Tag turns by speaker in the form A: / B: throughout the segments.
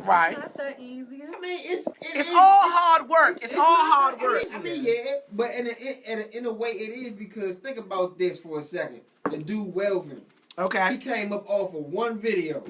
A: Right.
B: It's not that easy.
C: I mean,
A: it's all hard work. It's all hard work.
C: I mean, yeah, but in a way it is, because think about this for a second. The dude Welvin.
A: Okay.
C: He came up off of one video.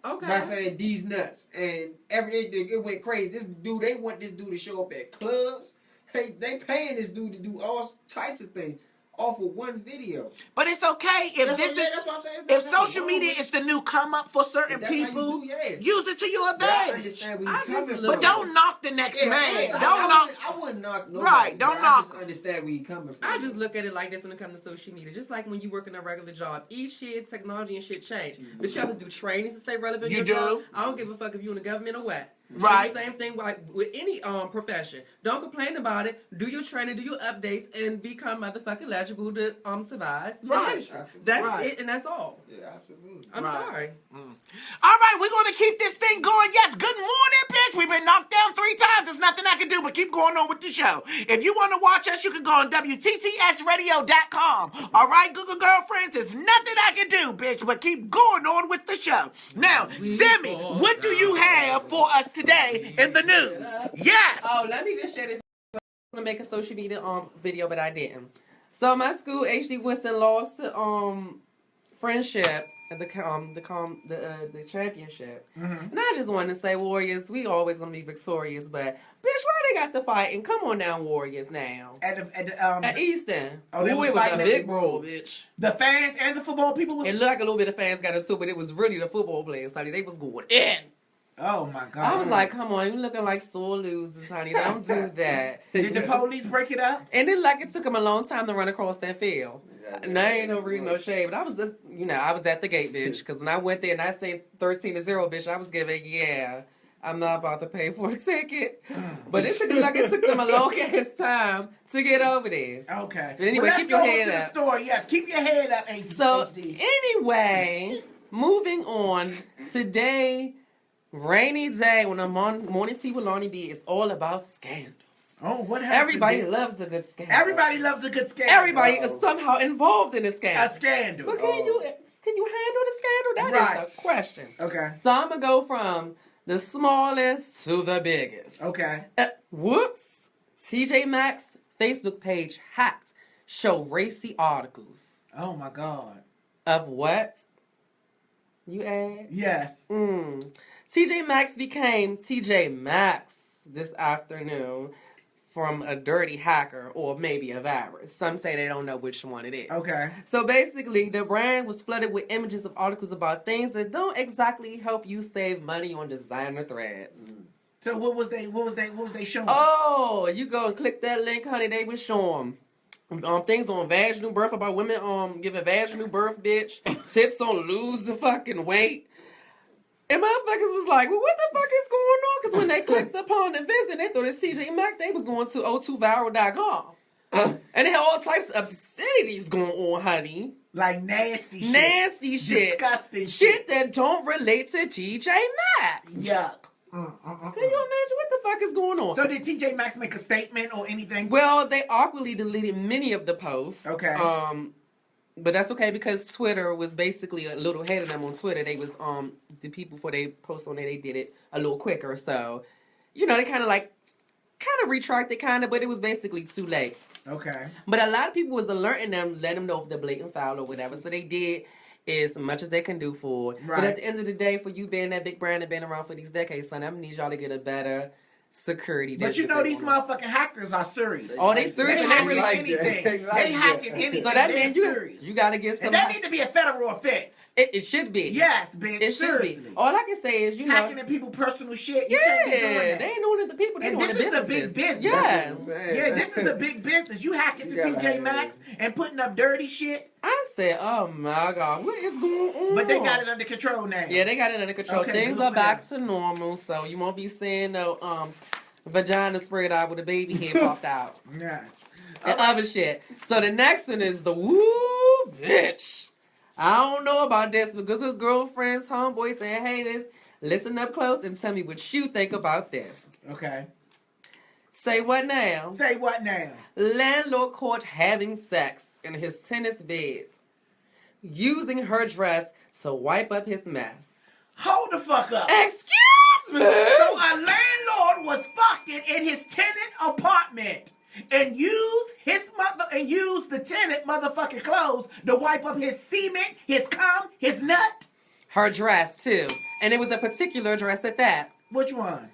B: Okay.
C: By saying these nuts, and it went crazy. They want this dude to show up at clubs. Hey, they paying this dude to do all types of things off of one video.
A: But it's okay if social media is the new come up for certain people. Use it to your advantage.
C: I understand where you coming from.
A: But don't knock the next man.
C: I wouldn't knock nobody.
A: Right, don't knock.
C: I just understand where you coming from.
B: I just look at it like this when it comes to social media. Just like when you work in a regular job, each year technology and shit change. But you have to do trainings to stay relevant.
A: You do.
B: Job. I don't give a fuck if you're in the government or what.
A: Right.
B: Same thing with any profession. Don't complain about it. Do your training, do your updates, and become motherfucking legible to survive.
A: Right.
B: That's it, and that's all.
C: Yeah, absolutely.
B: I'm sorry.
A: All right, we're gonna keep this thing going. Yes, good morning, bitch. We've been knocked down 3 times. There's nothing I can do but keep going on with the show. If you want to watch us, you can go on WTTSradio.com. All right, Google girlfriends, there's nothing I can do, bitch, but keep going on with the show. Now, Sammy, what do you have for us today in the news? Yes.
B: Oh, let me just share this. I'm gonna make a social media video, but I didn't. So my school, HD Winston, lost to friendship at the championship. Mm-hmm. And I just wanted to say, Warriors, we always gonna be victorious, but bitch, why they got to fight? And come on now, Warriors now. At Easton.
A: Oh, it was
B: a big brawl, bitch.
A: The fans and the football people was.
B: It looked like a little bit of fans got into it, but it was really the football players, honey. They was going in.
A: Oh my God!
B: I was like, "Come on, you looking like sore losers, honey. Don't do that."
A: Did the police break it up?
B: And then, like, it took them a long time to run across that field. And I ain't no reading no shade, but I was just, I was at the gate, bitch. Because when I went there and I seen 13-0, bitch, I was giving, I'm not about to pay for a ticket. But it took them a long ass time to get over there.
A: Okay.
B: But anyway, keep your head up.
A: The story. Yes, keep your head up, HD.
B: So anyway, moving on today. Rainy day when I'm on Morning Tea with Lonnie B. It's all about scandals.
A: Oh, what happened?
B: Everybody loves a good scandal.
A: Everybody loves a good scandal.
B: Everybody is somehow involved in a scandal.
A: A scandal.
B: But can you handle the scandal? That is the question.
A: Okay.
B: So I'm gonna go from the smallest to the biggest.
A: Okay.
B: Whoops. TJ Maxx Facebook page hacked. Show racy articles.
A: Oh my God.
B: Of what? You asked?
A: Yes.
B: TJ Maxx became TJ Maxx this afternoon from a dirty hacker or maybe a virus. Some say they don't know which one it is.
A: Okay.
B: So basically, the brand was flooded with images of articles about things that don't exactly help you save money on designer threads.
A: So what was they showing?
B: Oh, you go and click that link, honey. They was showing things on vaginal birth about women giving vaginal birth, bitch. Tips on losing fucking weight. And motherfuckers was like, well, what the fuck is going on? Because when they clicked upon the visit, they thought it's TJ Maxx, they was going to o2viral.com. And they had all types of obscenities going on, honey.
A: Like nasty shit.
B: Nasty shit.
A: Disgusting
B: shit. that don't relate to TJ Maxx.
A: Yuck.
B: Can you imagine what the fuck is going on?
A: So did TJ Maxx make a statement or anything?
B: Well, they awkwardly deleted many of the posts.
A: Okay.
B: But that's okay because Twitter was basically a little ahead of them on Twitter. They was the people before they post on there, they did it a little quicker. So, they kind of retracted but it was basically too late.
A: Okay.
B: But a lot of people was alerting them, letting them know if they're blatant foul or whatever. So they did as much as they can do for it. Right. But at the end of the day, for you being that big brand and been around for these decades, son, I'm gonna need y'all to get a better security.
A: But these motherfucking hackers are serious.
B: Oh, they serious.
A: They hacking anything. They hacking anything.
B: So that means you gotta get some.
A: And that need to be a federal offense.
B: It should be.
A: Yes, bitch.
B: It should be. All I can say is
A: hacking in people's personal shit.
B: You can't be doing that. They ain't doing it to people. They doing it to businesses.
A: And this is a big business.
B: Yeah.
A: This is a big business. You hacking to TJ Maxx and putting up dirty shit.
B: I said, oh my God, what is going on?
A: But they got it under control now.
B: Yeah, they got it under control. Okay, things are back to normal, so you won't be seeing no vagina spread out with a baby head popped out.
A: Yes.
B: And other shit. So the next one is the woo bitch. I don't know about this, but good girlfriends, homeboys, and haters, listen up close and tell me what you think about this.
A: Okay.
B: Say what now?
A: Say what now?
B: Landlord caught having sex in his tennis bed, using her dress to wipe up his mess.
A: Hold the fuck up.
B: Excuse me.
A: So a landlord was fucking in his tenant apartment and used the tenant motherfucking clothes to wipe up his semen, his cum, his nut.
B: Her dress too, and it was a particular dress at that.
A: Which one?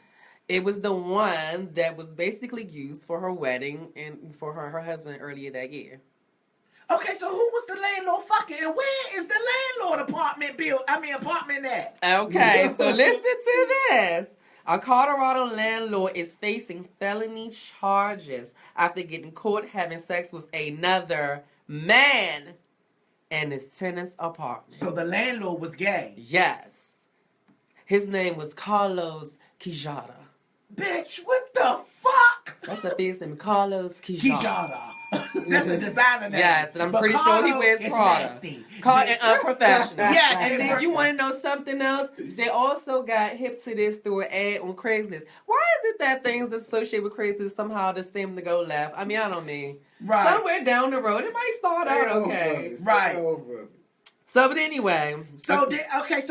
B: It was the one that was basically used for her wedding and for her husband earlier that year.
A: Okay, so who was the landlord fucking, and where is the landlord apartment at?
B: Okay, so listen to this. A Colorado landlord is facing felony charges after getting caught having sex with another man in his tenant's apartment.
A: So the landlord was gay.
B: Yes. His name was Carlos Quijada.
A: Bitch, what the fuck?
B: That's a face name, Carlos Quijada.
A: Quijada. That's a designer name.
B: Yes, and I'm
A: But
B: pretty sure he
A: Carlo
B: wears
A: is
B: Prada.
A: nasty.
B: And unprofessional.
A: Yes,
B: And then you want to know something else? They also got hip to this through an ad on Craigslist. Why is it that things associated with Craigslist somehow just seem to go left? I mean, I don't mean.
A: Right.
B: Somewhere down the road, it might start out okay.
A: Right.
B: So, but anyway.
A: So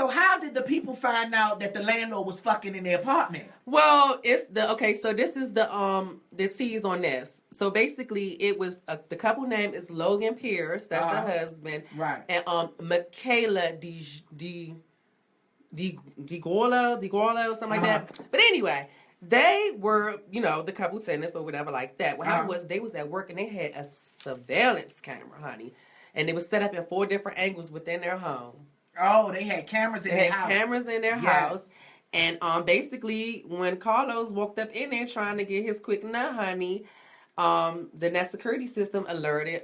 A: how did the people find out that the landlord was fucking in their apartment?
B: Well, so this is the tease on this. So basically, it was the couple name is Logan Pierce, that's the husband,
A: right?
B: And Michaela DiGorla or something like that. But anyway, they were the couple tenants or whatever like that. What happened was they was at work and they had a surveillance camera, honey, and it was set up in 4 different angles within their home.
A: Oh, they had cameras in their house.
B: Cameras in their house. And basically, when Carlos walked up in there trying to get his quick nut, honey, the net security system alerted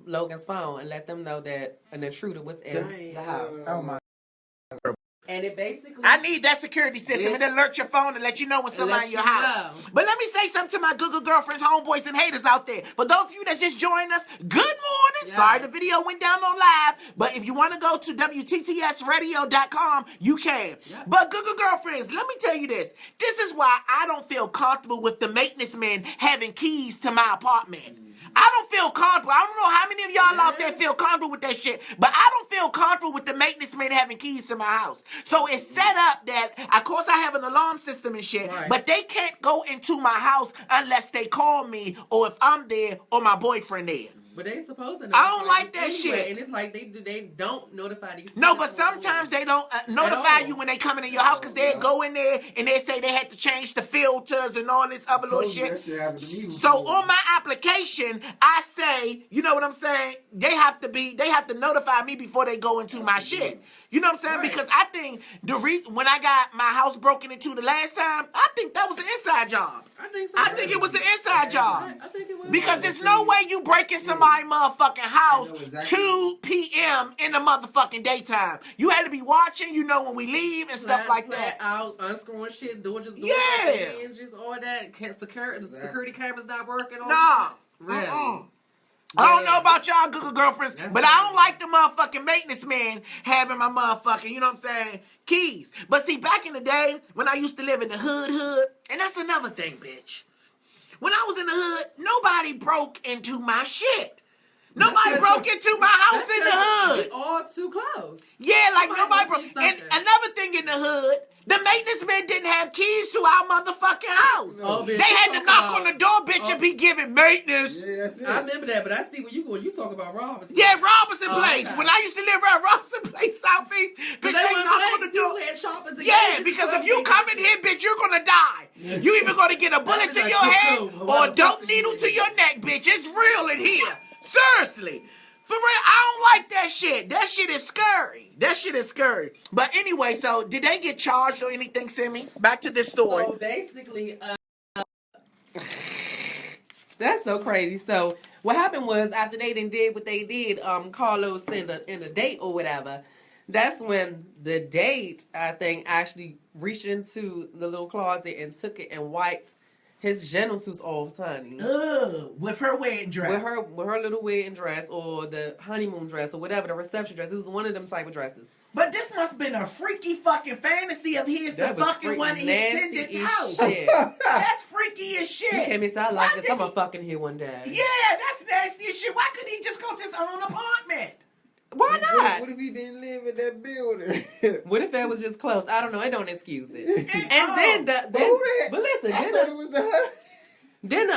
B: Logan's phone and let them know that an intruder was in the house.
A: Oh my.
B: And it basically...
A: I need that security system. It alert your phone and let you know when somebody in your house. But let me say something to my Google girlfriends, homeboys, and haters out there. For those of you that's just joined us, good morning. Yes. Sorry the video went down on live. But if you want to go to WTTSradio.com, you can. Yep. But Google girlfriends, let me tell you this. This is why I don't feel comfortable with the maintenance men having keys to my apartment. I don't feel comfortable. I don't know how many of y'all out there feel comfortable with that shit, but I don't feel comfortable with the maintenance man having keys to my house. So it's set up that, of course, I have an alarm system and shit, but they can't go into my house unless they call me or if I'm there or my boyfriend there.
B: But they supposed to
A: I don't like that shit.
B: And it's like they don't notify these people.
A: No, but sometimes they don't notify you when they come into your house because they'll go in there and they say they had to change the filters and all this other little shit. So on my application, I say, you know what I'm saying? They have to notify me before they go into my shit. You know what I'm saying? Right. Because I think when I got my house broken into the last time, I think that was an inside job. I think it was an inside job. I think it was. Because there's no way you break in somebody's motherfucking house 2 p.m. in the motherfucking daytime. You had to be watching, when we leave and stuff like that.
B: Out, unscrewing shit, doing hinges, all that. The security cameras not working.
A: Nah.
B: Really?
A: I don't know about y'all Google girlfriends, but I don't like the motherfucking maintenance man having my motherfucking, keys. But see, back in the day, when I used to live in the hood, and that's another thing, bitch. When I was in the hood, nobody broke into my shit. Nobody broke into my house in the hood.
B: We all too close.
A: Yeah, like nobody broke. And another thing in the hood, the maintenance man didn't have keys to our motherfucking house.
B: Oh, bitch,
A: they had to knock on the door, bitch, and be giving maintenance.
C: Yeah, that's it.
B: I remember that, but I see where you talk about Robinson.
A: Yeah, Robinson Place.
B: Okay.
A: When I used to live around Robinson Place, Southeast, bitch, they knock on the door. Yeah, because if you come in here, bitch, you're gonna die. You either gonna get a bullet to your head or a dope needle to your neck, bitch. It's real in here. Seriously. For real, I don't like that shit. That shit is scary. But anyway, so did they get charged or anything, Sammy? Back to this story.
B: So basically, that's so crazy. So what happened was after they did what they did, Carlos in a date or whatever, that's when the date, I think, actually reached into the little closet and took it and wiped his genitals off, honey.
A: With her wedding dress.
B: With her little wedding dress or the honeymoon dress or whatever, the reception dress. It was one of them type of dresses.
A: But this must have been a freaky fucking fantasy of his to fucking one of his tenants' house. That's freaky as shit.
B: You came inside like this. I'm gonna fucking here one day.
A: Yeah, that's nasty as shit. Why couldn't he just go to his own apartment?
B: Why not?
C: What if he didn't live in that building?
B: What if that was just close? I don't know. It don't excuse it.
A: And
B: But listen,
C: I thought it was the husband.
B: then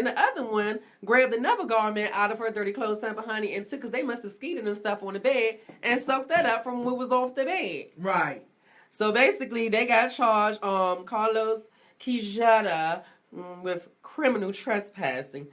B: the other one grabbed another garment out of her dirty clothes, sample honey, and took, because they must have skeeted and stuff on the bed and soaked that up from what was off the bed.
A: right.
B: So basically, they got charged, Carlos Quijada, with criminal trespassing,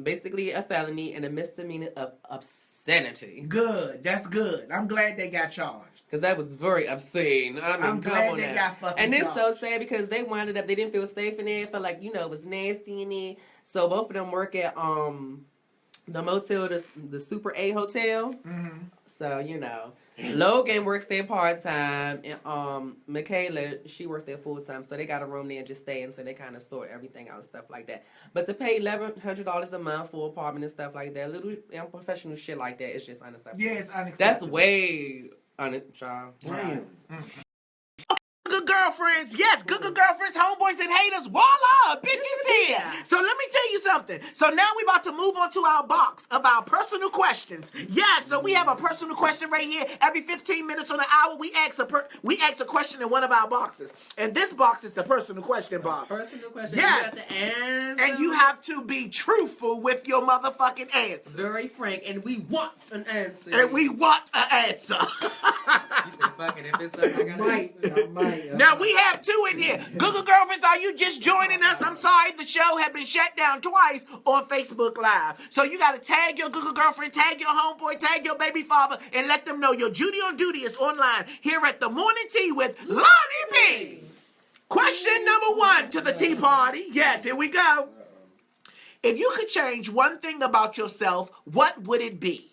B: basically a felony and a misdemeanor of obscenity.
A: Good. That's good. I'm glad they got charged.
B: Because that was very obscene. I mean,
A: I'm glad they got fucking
B: And it's so
A: charged.
B: sad because they winded up, they didn't feel safe in there. Felt like, it was nasty in there. So both of them work at the motel, the Super A Hotel.
A: Mm-hmm.
B: So, Logan works there part-time, and Michaela, she works there full-time, so they got a room there and just stay in, so they kind of sort everything out and stuff like that. But to pay $1,100 a month for apartment and stuff like that, little unprofessional shit like that, it's just unacceptable.
A: Yeah, it's unacceptable.
B: That's way unacceptable.
C: Damn.
A: Good girlfriends, yes, good girlfriends, homeboys and haters, voila, bitches here. So let me tell you something. So now we about to move on to our box of our personal questions. Yes, so we have a personal question right here. Every 15 minutes on an hour, we ask a question in one of our boxes. And this box is the personal question box.
B: Personal question.
A: Yes.
B: You have to answer.
A: And you have to be truthful with your motherfucking answer.
B: Very frank, and we want an answer.
A: And we want an answer.
B: You said fucking if it's something I gotta answer.
A: Now we have two in here. Google girlfriends, are you just joining us? I'm sorry, the show had been shut down twice on Facebook Live. So you got to tag your Google girlfriend, tag your homeboy, tag your baby father, and let them know your Judy on Duty is online here at the Morning Tea with Lonnie B. Question number 1 to the tea party. Yes, here we go. If you could change one thing about yourself, what would it be?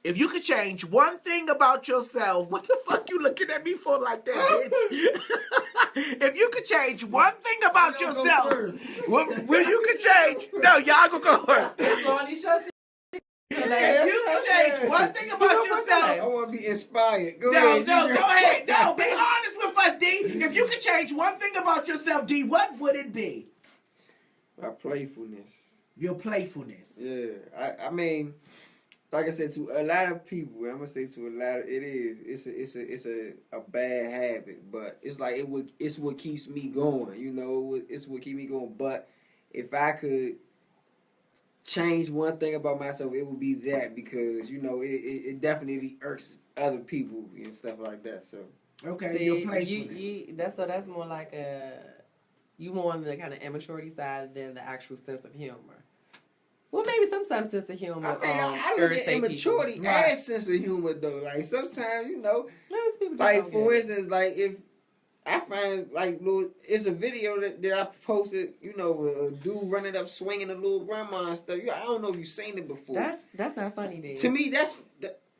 A: If you could change one thing about yourself, what the fuck you looking at me for like that, bitch? If you could change one thing about yourself, well, you could change. No, y'all gonna go first.
B: That's Lonnie show.
A: If you could change one thing about yourself.
C: I want to be inspired. Go
A: No,
C: ahead.
A: go ahead. No, be honest with us, D. If you could change one thing about yourself, D, what would it be?
C: My playfulness.
A: Your playfulness.
C: Yeah, I mean, like I said, to a lot of people, I'm gonna say to a lot of it's a bad habit, but it's like it's what keeps me going. It's what keeps me going. But if I could change one thing about myself, it would be that, because it definitely irks other people and stuff like that. So
A: Okay,
B: See,
A: your playfulness.
B: that's more like you more on the kind of immaturity side than the actual sense of humor. Well, maybe sometimes sense of humor.
C: I look at immaturity
B: people. Right.
C: as sense of humor though. Like sometimes,
B: Maybe people
C: like
B: don't
C: for
B: get it.
C: instance, like if I find like it's a video that I posted, a dude running up swinging a little grandma and stuff. I don't know if you've seen it before.
B: That's not funny, then.
C: To me,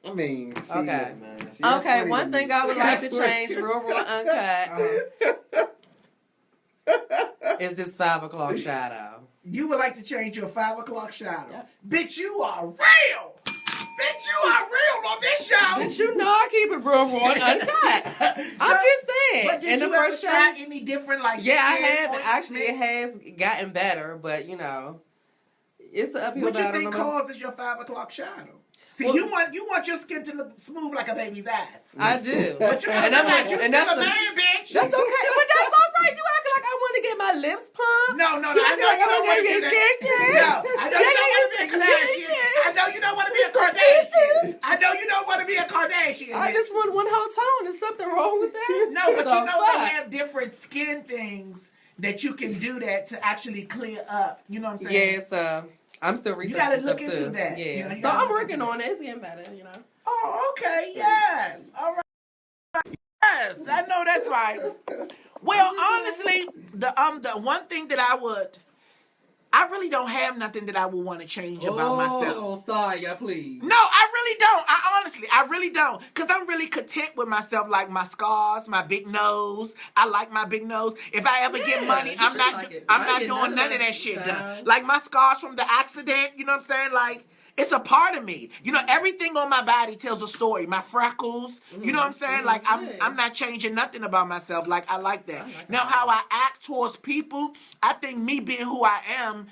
C: I mean, see,
B: Okay.
C: man. See, that's
B: Okay,
C: funny
B: one
C: to
B: thing
C: me.
B: I would like to change, real uncut, is this 5 o'clock shadow.
A: You would like to change your 5 o'clock shadow.
B: Yep.
A: Bitch, you are real. Bitch, you are real on this show.
B: But I keep it real raw and uncut. I'm just saying.
A: But did
B: in the
A: you ever
B: first
A: try
B: show,
A: any different, like,
B: yeah, I
A: skin
B: have. Actually, it
A: ointments?
B: has gotten better, but it's an uphill
A: What you
B: battle.
A: think causes your 5 o'clock shadow? See,
B: Well-
A: you want your skin to look smooth like a baby's ass.
B: I do.
A: But you
B: and I'm
A: like,
B: like,
A: you
B: and
A: still
B: that's
A: a man, bitch.
B: That's okay. But that's all right. You acting like I want to get my lips pumped.
A: No, I know you don't want to do that. No, I know you don't want to be a Kardashian. I know you don't want to be a Kardashian. I know you don't want to be a Kardashian.
B: I
A: bitch.
B: just want one whole tone. Is something wrong with that?
A: No, but
B: The
A: you know
B: fuck?
A: they have different skin things that you can do that to actually clear up. You know what I'm saying?
B: Yes, I'm still
A: You
B: researching
A: gotta
B: stuff
A: look into
B: too.
A: that.
B: Yeah,
A: You
B: so
A: gotta
B: I'm
A: look
B: working
A: into
B: on it. It's getting better,
A: Oh, okay. Yes. All right. Yes, I know that's right. Well, honestly, the one thing that I really don't have nothing that I would want to change about myself.
B: Oh, sorry, please.
A: No, I really don't. I really don't. Because I'm really content with myself, like my scars, my big nose. I like my big nose. If I ever get money, I'm not
B: like it.
A: I'm
B: I
A: not
B: did
A: doing
B: none of
A: none of
B: that
A: that shit
B: shit,
A: done.
B: child.
A: Like my scars from the accident, you know what I'm saying? Like, it's a part of me. Everything on my body tells a story. My freckles, you know what I'm saying? Like, I'm not changing nothing about myself. Like, I like that. Now, how I act towards people, I think me being who I am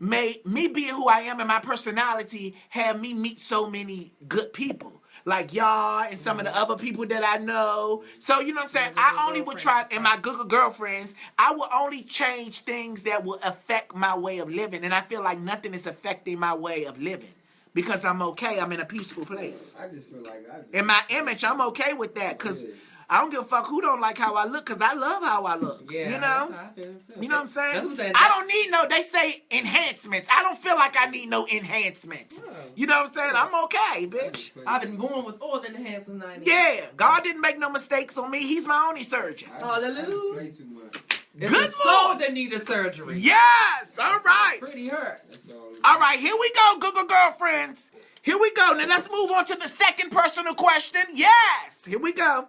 A: made me being who I am and my personality had me meet so many good people. Like y'all and some of the other people that I know. So, you know what I'm saying? I only would try, and my good girlfriends, I will only change things that will affect my way of living. And I feel like nothing is affecting my way of living. Because I'm okay. I'm in a peaceful place.
C: I just feel like
A: In my image, I'm okay with that. Because I don't give a fuck who don't like how I look. Because I love how I look.
B: Yeah,
A: you know?
B: that's how I feel too.
A: You know what I'm saying?
B: That's what I'm saying.
A: I don't need no, they say enhancements. I don't feel like I need no enhancements.
B: Oh.
A: You know what I'm saying? I'm okay, bitch.
B: I've been born with all the enhancements I need.
A: Yeah, God didn't make no mistakes on me. He's my only surgeon.
B: Hallelujah.
C: play too much.
B: It's
A: Good
B: the soul
A: Lord.
B: that needed surgery.
A: Yes, all right.
B: Pretty hurt.
A: All right, here we go, Google girlfriends. Here we go. Now let's move on to the second personal question. Yes, here we go.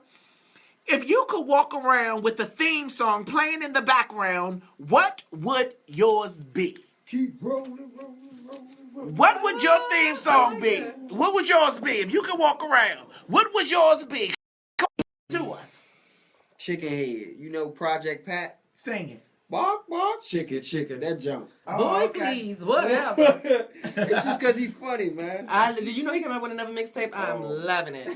A: If you could walk around with a theme song playing in the background, what would yours be?
C: Keep rolling, rolling, rolling, rolling.
A: What would your theme song be? What would yours be? If you could walk around, what would yours be? Come to us.
C: Chicken head. You know Project Pat?
A: Sing it.
C: Bark, bark, chicken, chicken. That jump.
B: Boy, please, whatever.
C: It's just because he's funny, man.
B: Did you know he came out with another mixtape? I'm loving it.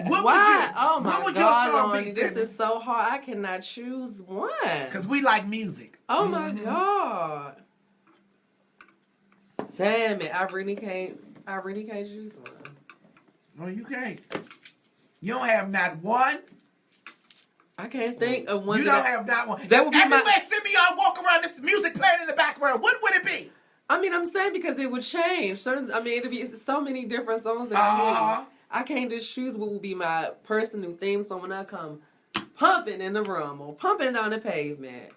A: What
B: Why?
A: Would you,
B: Oh my
A: what would
B: God,
A: your song
B: Lonnie,
A: be?
B: this is so hard. I cannot choose one.
A: Because we like music.
B: Oh my God. Damn it! I really can't choose one.
A: No, you can't. You don't have not one.
B: I can't think of one.
A: You don't have not one.
B: That would be
A: Everywhere
B: my.
A: Simeon walk around, this music playing in the background. What would it be?
B: I mean, I'm saying because it would change. Certain. I mean, it'd be so many different songs that I hear. I can't just choose what will be my personal theme song when I come pumping in the room or pumping down the pavement.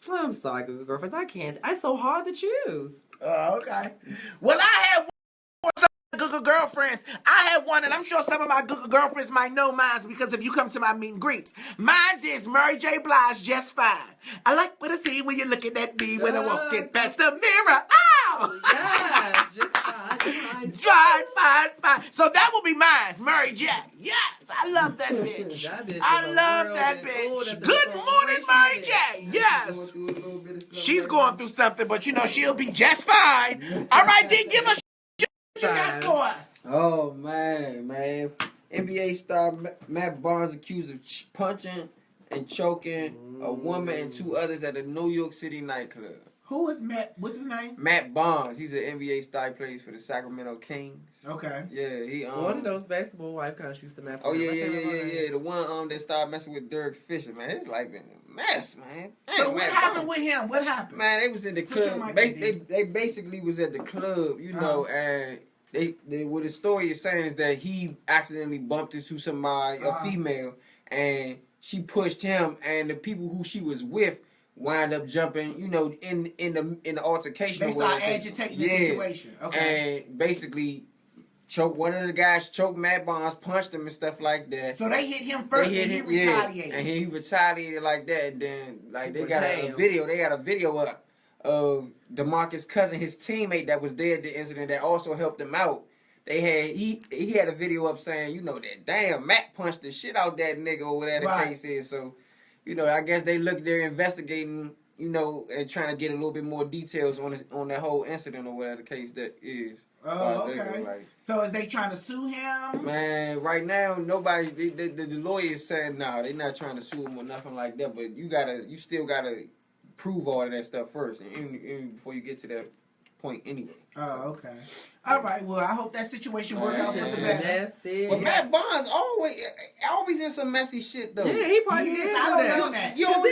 B: Well, I'm sorry, Google girlfriends. I can't. It's so hard to choose.
A: Oh, okay. Well, I have one. Some Google girlfriends. I have one, and I'm sure some of my Google girlfriends might know mine because if you come to my meet and greets, mine is Mary J. Blige, Just Fine. I like what I see when you're looking at me when I walk in past the mirror. Ow!
B: Yes, just fine.
A: Fine. So that will be mine, Mary J. Yes, I love that bitch.
B: That bitch
A: I
B: is a
A: love that
B: whirlwind.
A: bitch.
B: Ooh, that's a
A: Good morning, Mary J.
C: Going
A: Yes.
C: through a little bit of something
A: She's
C: right
A: going
C: now.
A: through something, but you know she'll be just fine. All right, then give us what you got for us.
C: Oh man. NBA star Matt Barnes accused of punching and choking a woman and two others at a New York City nightclub.
A: Who is Matt? What's his name?
C: Matt Barnes, he's an NBA star. He plays for the Sacramento Kings.
A: Okay.
C: Yeah, he
B: One of those basketball wife counts used to mess with
C: Oh
B: him.
C: yeah,
B: I can't remember her name.
C: The one that started messing with Derek Fisher, man. His life been a mess, man.
A: So
C: Damn,
A: what
C: Matt
A: happened
C: Barnes.
A: with him? What happened?
C: Man, they was in the
A: Put your
C: club.
A: mic in,
C: They basically was at the club, you know, and they what the story is saying is that he accidentally bumped into somebody, a female, and she pushed him, and the people who she was with wind up jumping, you know, in the altercation.
A: They
C: or
A: start
C: whatever.
A: agitating the situation. Okay.
C: And basically one of the guys choked Matt Barnes, punched him and stuff like that.
A: So they hit him first, and he retaliated.
C: And he retaliated like that. And then, like, they got a
B: Damn.
C: video. They got a video up of DeMarcus' cousin, his teammate that was there at the incident that also helped him out. He had a video up saying, you know, that damn Matt punched the shit out that nigga or whatever the case is. So, you know, I guess they're investigating, you know, and trying to get a little bit more details on that whole incident or whatever the case that is.
A: Oh, okay. So is they trying to sue him?
C: Man, right now nobody. The lawyers saying no, they're not trying to sue him or nothing like that. But you still gotta prove all of that stuff first, and before you get to that point anyway.
A: Oh, okay. All right. Well, I hope that situation works out for the better.
B: That's it.
C: But Matt Barnes always in some messy shit though.
B: Yeah, he probably
A: He
B: did
A: is.
B: do
A: I don't
B: that.
A: know that.
B: Because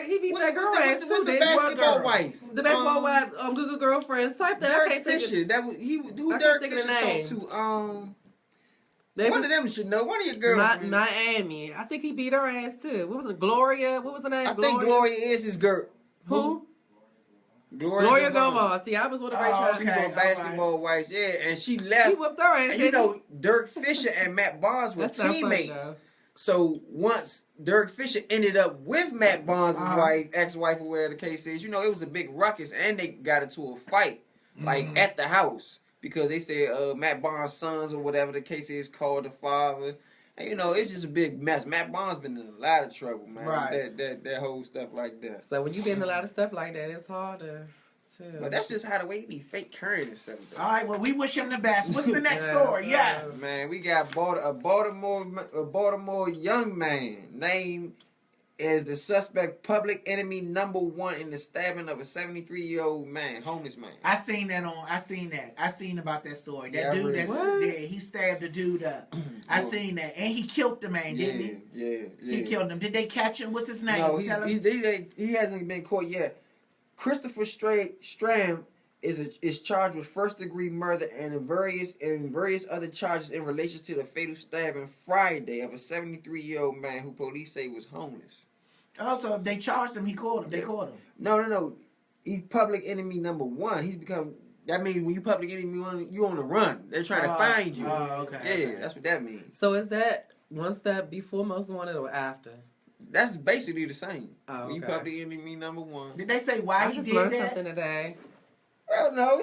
B: he beat that girl ass too.
C: What's the
B: didn't he?
C: basketball
B: What girl?
C: wife?
B: The basketball wife, Google girlfriends type that. I
C: Derek
B: can't think
C: Fisher.
B: of,
C: That was who
B: I can't
C: Derek
B: think of
C: Fisher
B: the name.
C: talked to.
B: They
C: One
B: was
C: of them should know. One of your girls.
B: Miami. I think he beat her ass too. What was it? Gloria? What was her name?
C: I think Gloria is his girl.
B: Who?
C: Gloria
B: Gomez. See, I was with her right
A: Oh,
B: trying
C: She's
A: okay.
C: on Basketball Wives, yeah, and she left.
B: She whipped her ass.
C: And you
B: didn't
C: know, Dirk Fisher and Matt Barnes were
B: That's not funny,
C: teammates.
B: though.
C: So once Dirk Fisher ended up with Matt Barnes' wife, ex-wife, or whatever the case is, you know, it was a big ruckus, and they got into a fight, like at the house, because they said Matt Barnes' sons or whatever the case is called the father. And, you know, it's just a big mess. Matt Barnes been in a lot of trouble, man.
A: Right.
C: That whole stuff like that.
B: So when you been in a lot of stuff like that, it's hard to too.
C: But that's just how the way he be fake carrying himself. Though.
A: All right, well, we wish him the best. What's the next story? Yes.
C: Man, we got a Baltimore young man named as the suspect public enemy number one in the stabbing of a 73-year-old man, homeless man.
A: I seen that. I seen about that story. That
C: Yeah,
A: dude
C: really.
A: he stabbed the dude up. I seen that. And he killed the man, didn't he?
C: Yeah.
A: He killed him. Did they catch him? What's his name?
C: No,
A: Tell us.
C: he hasn't been caught yet. Christopher Stram is charged with first-degree murder and various other charges in relation to the fatal stabbing Friday of a 73-year-old man who police say was homeless.
A: Also, if they charged him, he caught him. They caught him.
C: No. He's public enemy number one. He's become. That means when you public enemy one, you on the run. They're trying to find you.
A: Oh, okay.
C: Yeah,
A: okay.
C: that's what that means.
B: So is that one step before most wanted or after?
C: That's basically the same.
B: Oh,
C: When you
B: okay.
C: public enemy number one.
A: Did they say why
B: I
A: he
B: just
A: did
B: learned
A: that?
B: something today.
C: Well, no,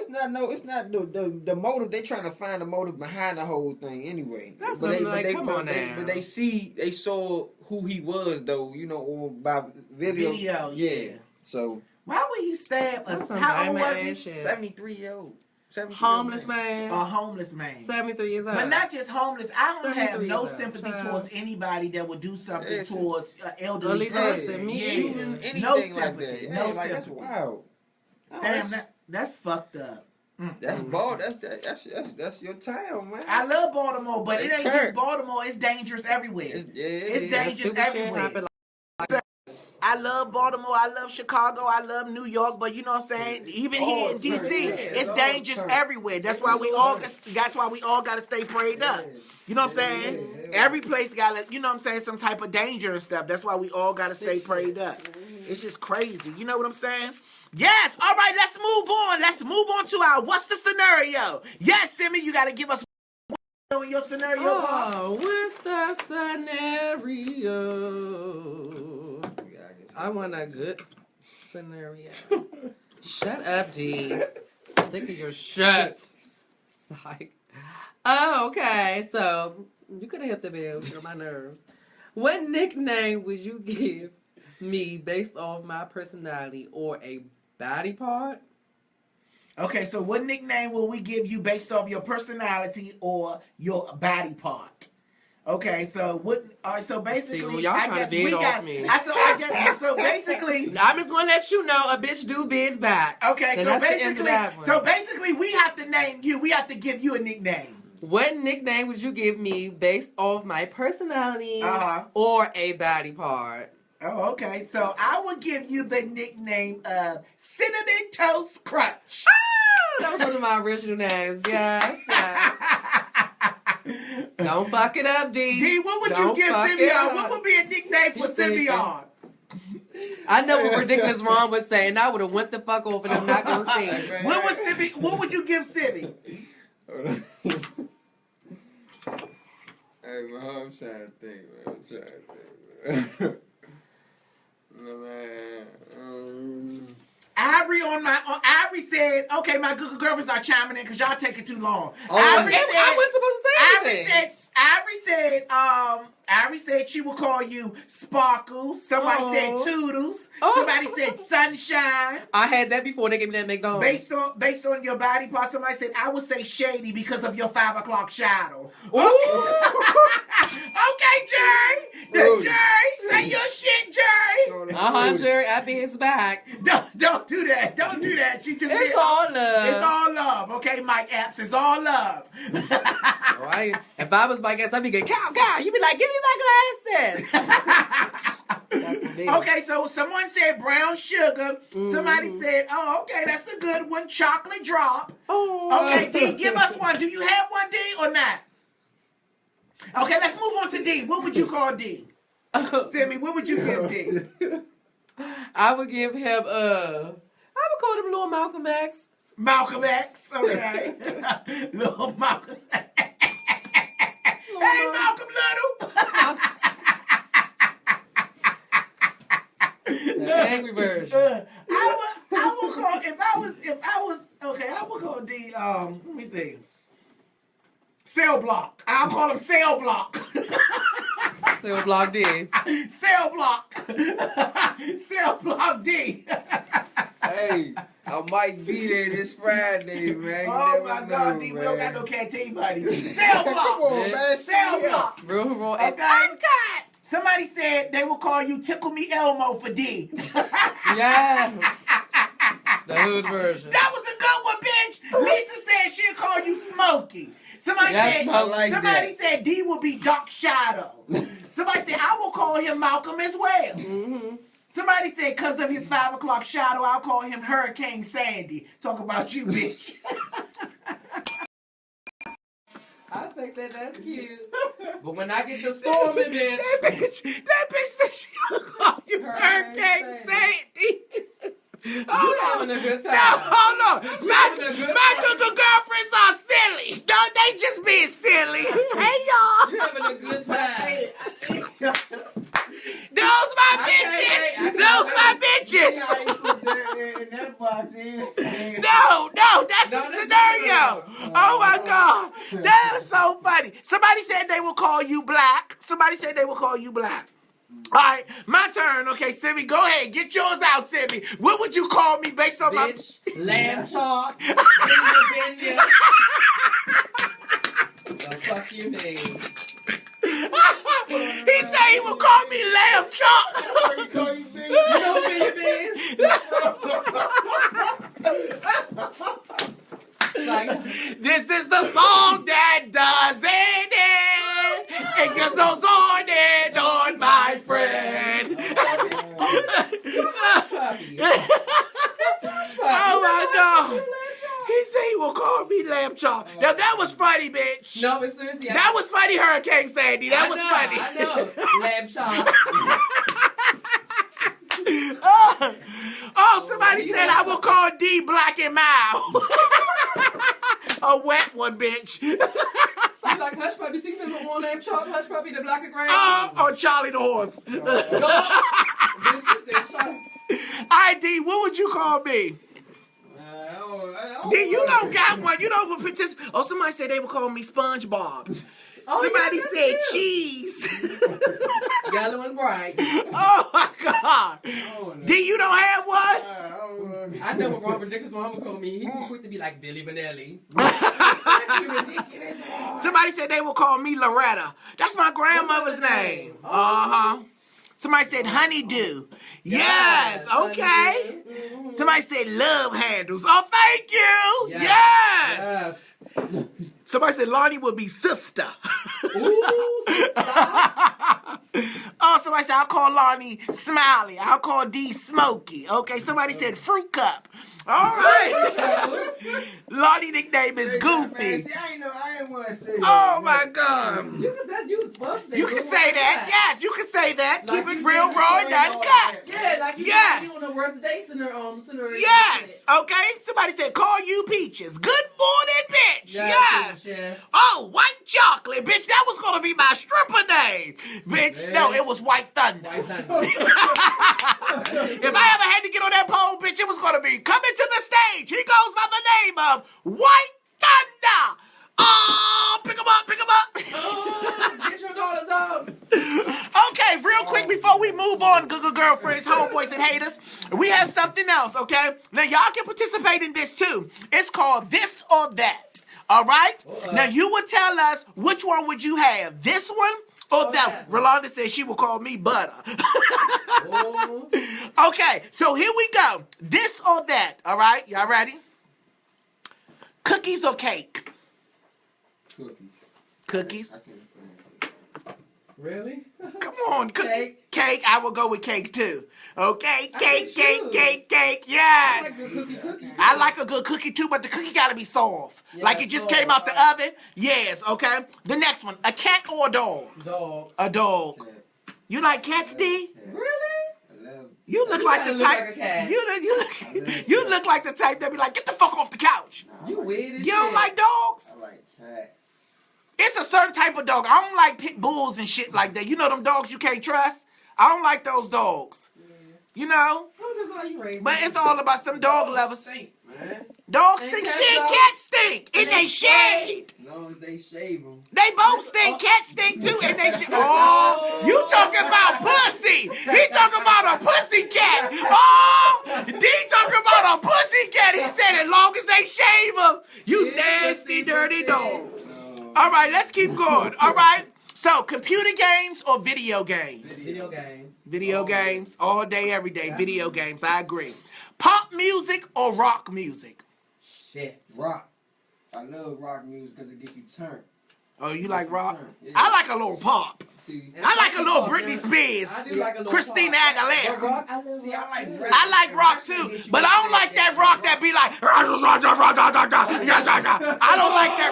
C: it's not the motive. They trying to find the motive behind the whole thing anyway.
B: That's what I'm like, come on now.
C: But they saw who he was though, or by video.
A: Yeah.
C: So
A: Why would he stab
B: That's
A: us?
B: some
A: How old
B: Batman
A: was he?
B: shit.
C: 73-year-old.
B: Homeless man.
A: A homeless man.
B: 73 years old.
A: But not just homeless. I don't have
B: 73
A: no
B: years old.
A: sympathy
B: Child.
A: towards anybody that would do something
C: Yes.
A: towards an elderly
B: Early
A: person.
B: person, me
C: shooting
B: either.
C: anything
A: No
C: like
A: sympathy.
C: that. Yeah,
A: No
C: like that's
A: sympathy.
C: wild. Oh,
A: Damn, that's fucked up.
C: that's ball. That's your town, man.
A: I love Baltimore, but it
C: It's
A: ain't just
C: hurt.
A: Baltimore. It's dangerous everywhere. It's
B: That
A: dangerous
B: stupid shit
A: everywhere.
B: happened.
A: I love Baltimore. I love Chicago. I love New York. But you know what I'm saying? Even here in DC, it's dangerous everywhere. That's why we all. That's why we all got to stay prayed up. You know what I'm saying? Every place got to. You know what I'm saying? Some type of danger and stuff. That's why we all got to stay prayed up. It's just crazy. You know what I'm saying? Yes. All right. Let's move on. Let's move on to our what's the scenario? Yes, Simmy, you got to give us in your scenario box.
B: Oh, what's the scenario? I want a good scenario. Shut up, D. Sick of your shit. Psych. Oh, okay. So, you could have hit the bill. You're my nerves. What nickname would you give me based off my personality or a body part?
A: Okay, so what nickname will we give you based off your personality or your body part? Okay, so what? So basically,
B: See, well, y'all
A: I
B: trying
A: guess
B: to bid
A: we
B: off
A: got.
B: me.
A: So basically,
B: I'm just gonna let you know a bitch do bid back.
A: okay,
B: And
A: so
B: that's the end of that one.
A: basically, we have to name you. We have to give you a nickname.
B: What nickname would you give me based off my personality or a body part?
A: Oh, okay. So I would give you the nickname of Cinnamon Toast Crunch.
B: Oh, that was one of my original names. Yes. Don't fuck it up, D.
A: D, what would
B: Don't
A: you give
B: fuck it
A: Simeon?
B: up.
A: What would be a nickname for
B: She's thinking.
A: Simeon?
B: I know what ridiculous Ron would say, and I would have went the fuck off, and I'm not gonna say it.
A: What would you give Sibby?
C: Hey, man, I'm trying to think, man. Man.
A: Ivory said, okay, my good girlfriends are chiming in because y'all taking too long.
B: Oh, I wasn't supposed to say anything.
A: Ivory said she will call you Sparkles. Somebody said Toodles. Somebody said Sunshine.
B: I had that before they gave me that McDonald's.
A: Based on your body part, somebody said I would say Shady because of your 5 o'clock shadow. Okay, Jerry. Jerry, say your shit, Jerry.
B: Jerry, I be his back.
A: Don't do that. Don't do that. She just
B: It's all love.
A: It's all love. Okay, Mike Epps, it's all love.
B: Right? If I was Mike Epps, I'd be going, cow. You be like, give me my glasses.
A: Okay, so someone said brown sugar. Somebody said, oh, okay, that's a good one. Chocolate drop. Okay, D, give us one. Do you have one, D, or not? Okay, let's move on to D. What would you call D? Sammy, what would you give D?
B: I would give him, I would call him Little Malcolm X.
A: Malcolm X. Okay. Little Malcolm X. Hey, Malcolm Little.
B: The angry version.
A: I would call if I was okay. I would call D. Let me see. Cell block. I'll call him cell block.
B: Cell block D.
A: Cell block. Cell block D.
C: Hey, I I might be there this Friday, man. You
A: Oh
C: never
A: my
C: know,
A: God, D, we don't got
C: man.
A: no canteen buddy. Cell block.
C: Come on, man.
A: Cell block.
B: Real raw.
A: Okay. Oh God. Somebody said they will call you Tickle Me Elmo for D.
B: Yeah. The hood version.
A: That was a good one, bitch. Lisa said she'll call you Smokey. Somebody
B: Yes,
A: said
B: I like
A: somebody said D will be Dark Shadow. Somebody said I will call him Malcolm as well.
B: Mm-hmm.
A: Somebody said because of his 5 o'clock shadow, I'll call him Hurricane Sandy. Talk about you, bitch.
B: I think that's cute. But when I get the storming, bitch.
A: that bitch said she'll call you Hurricane Sandy. Hold on.
B: Having a good time.
A: No, hold on. My
B: time.
A: good girlfriends are silly. No, they just being silly. Hey, y'all.
B: You're having a good time.
A: Those my bitches. Those my bitches.
C: Yeah, you put that in that box in.
A: No, that's
B: No,
A: a
B: that's
A: scenario.
B: different.
A: Oh my God. That is so funny. Somebody said they will call you black. Somebody said they will call you black. All right, my turn. Okay, Simmy, go ahead. Get yours out, Simmy. What would you call me based on
B: Bitch, lamb chop, bend the fuck you mean?
A: He said he would call me lamb chop.
C: You call you big?
B: You know what you mean? Like,
A: This is the song that does it. It goes on and on, my friend. Oh my God. He said he will call me lamb chop. Now that was funny, bitch.
B: No, but seriously,
A: That was funny, Hurricane Sandy. That was funny.
B: I know. Lamb chop.
A: Oh, somebody said I will call D Black and Mild. A wet one, bitch.
B: See, like Hush Puppy, see them on Lamb Chop, Hush Puppy, the black and gray.
A: Oh, Charlie the horse.
B: Bitch, she said, "Shut
A: ID, what would you call me? D, you don't got one. You don't participate. Oh, somebody said they would call me SpongeBob.
B: Oh,
A: Somebody
B: yeah, that's
A: said
B: cute.
A: cheese.
B: Yellow and bright.
A: Oh my God. D, you don't have one?
B: I know what Robert Dickens' mama called me. He was quick to be like Billy Vanelli.
A: Somebody said they will call me Loretta. That's my grandmother's name. Uh-huh. Somebody said honeydew. Yes, okay. Somebody said love handles. Oh, thank you. Yes. Somebody said Lonnie will be sister.
B: Ooh,
A: Oh, somebody said I'll call Lonnie Smiley. I'll call D Smokey. Okay, somebody said fruit cup. All right. Lonnie nickname is Goofy.
C: See, I ain't want to say that.
A: Oh my God.
B: You
A: You can say that. Yes, you can say that.
B: Like
A: Keep it
B: you
A: real
B: did
A: raw
B: the
A: and
B: story
A: uncut.
B: Yeah, like you
A: Yes.
B: did on the worst dates in her
A: Yes. Okay. Somebody said call you Peaches. Good morning, bitch. Yes.
B: Yes.
A: Oh, white chocolate, bitch. That was gonna be my stripper name, bitch. No, it was White Thunder.
B: White Thunder.
A: If I ever had to get on that pole, bitch, it was gonna be coming to the stage. He goes by the name of White Thunder. Oh, pick him up, pick him up.
B: Oh, get your daughters out.
A: Okay, real quick before we move on, good girlfriends, homeboys, and haters, we have something else, okay? Now, y'all can participate in this, too. It's called This or That, all right? Now, you would tell us which one would you have, this one or that one? Rolanda said she will call me Butter. Okay, so here we go. This or that, all right? Y'all ready? Cookies or cake? Cookies.
C: I can't stand
B: Really?
A: Come on,
B: Cake.
A: Cake. I will go with cake too. Okay,
B: I
A: cake,
B: can
A: cake,
B: choose.
A: cake.
B: I
A: Yes.
B: like the cookies.
A: I like a good cookie too, but the cookie gotta be soft.
B: Yeah,
A: Like it just
B: soft.
A: came out the oven. Yes, okay. The next one, a cat or a dog?
B: Dog.
A: A dog.
C: it.
A: You like cats, D?
B: Really?
C: I love
A: You look
B: You
A: like the
B: kinda look
A: type.
B: like a cat.
A: You look like the type that be like, get the fuck off the couch.
B: You weird as
A: You don't
B: shit.
A: like dogs?
C: I like cats.
A: It's a certain type of dog. I don't like pit bulls and shit like that. You know them dogs you can't trust? I don't like those dogs. You know?
B: Oh, that's how you raise
A: But
B: them.
A: it's all about some dog lovers.
C: Man.
A: Dogs
B: And
A: stink.
B: cats
A: Shit,
B: don't.
A: cats stink. And
B: And
A: they
B: they
A: shade.
C: As long as they shave them.
A: They both stink. Cats stink too. And they shade. Oh, you talking about pussy. He talking about a pussy cat. Oh, D talking about a pussy cat. All right, let's keep going. All right. So, computer games or video games?
B: Video games.
A: Video games all day, every day. Video games. I agree. Pop music or rock music?
B: Shit.
C: Rock. I love rock music because it gets you turned.
A: Oh, you like rock?
C: Yeah.
A: I like a little pop.
C: See,
A: I like a little Britney Spears,
B: I do like a little
A: Christina
B: pop.
A: Aguilera.
B: Rock, I love
C: See,
B: rock
C: I like
B: too.
C: rap.
A: I like rock too, but I don't like that rock that be like. I don't like that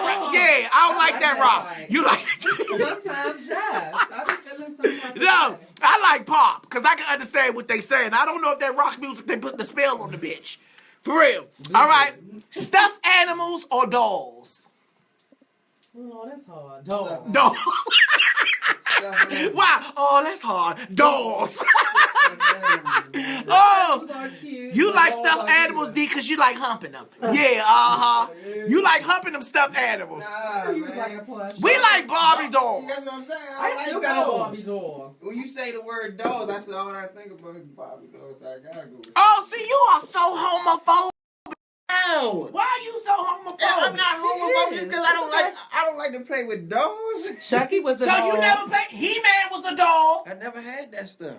A: rock. Yeah, I don't like that rock. You like?
B: Sometimes, yes. I be feeling sometimes.
A: No, I like pop because I can understand what they saying. I don't know if that rock music they put the spell on the bitch. For real. All right, stuffed animals or dolls?
B: Oh, that's hard. Dog.
A: Dolls. Wow. Oh, that's hard. Dolls. Oh,
B: Those are cute.
A: you
B: but
A: like
B: dolls
A: stuffed
B: are
A: animals,
B: cute.
A: D, because you like humping them. Yeah, uh-huh. You like humping them stuffed animals.
C: Nah,
B: You was
C: man.
B: like a plush.
A: We like Barbie
C: See,
A: dolls.
C: that's what I'm saying.
B: I still got a Barbie doll.
C: When you say the word dolls, that's all I think about is Barbie dolls. So I gotta go with
A: Oh, see, you are so homophobic. Why are you so homophobic?
C: I'm not homophobic just because I don't like to play with dolls.
B: Chucky was a
A: So
B: doll.
A: you never played? He-Man was a doll.
C: I never had that stuff.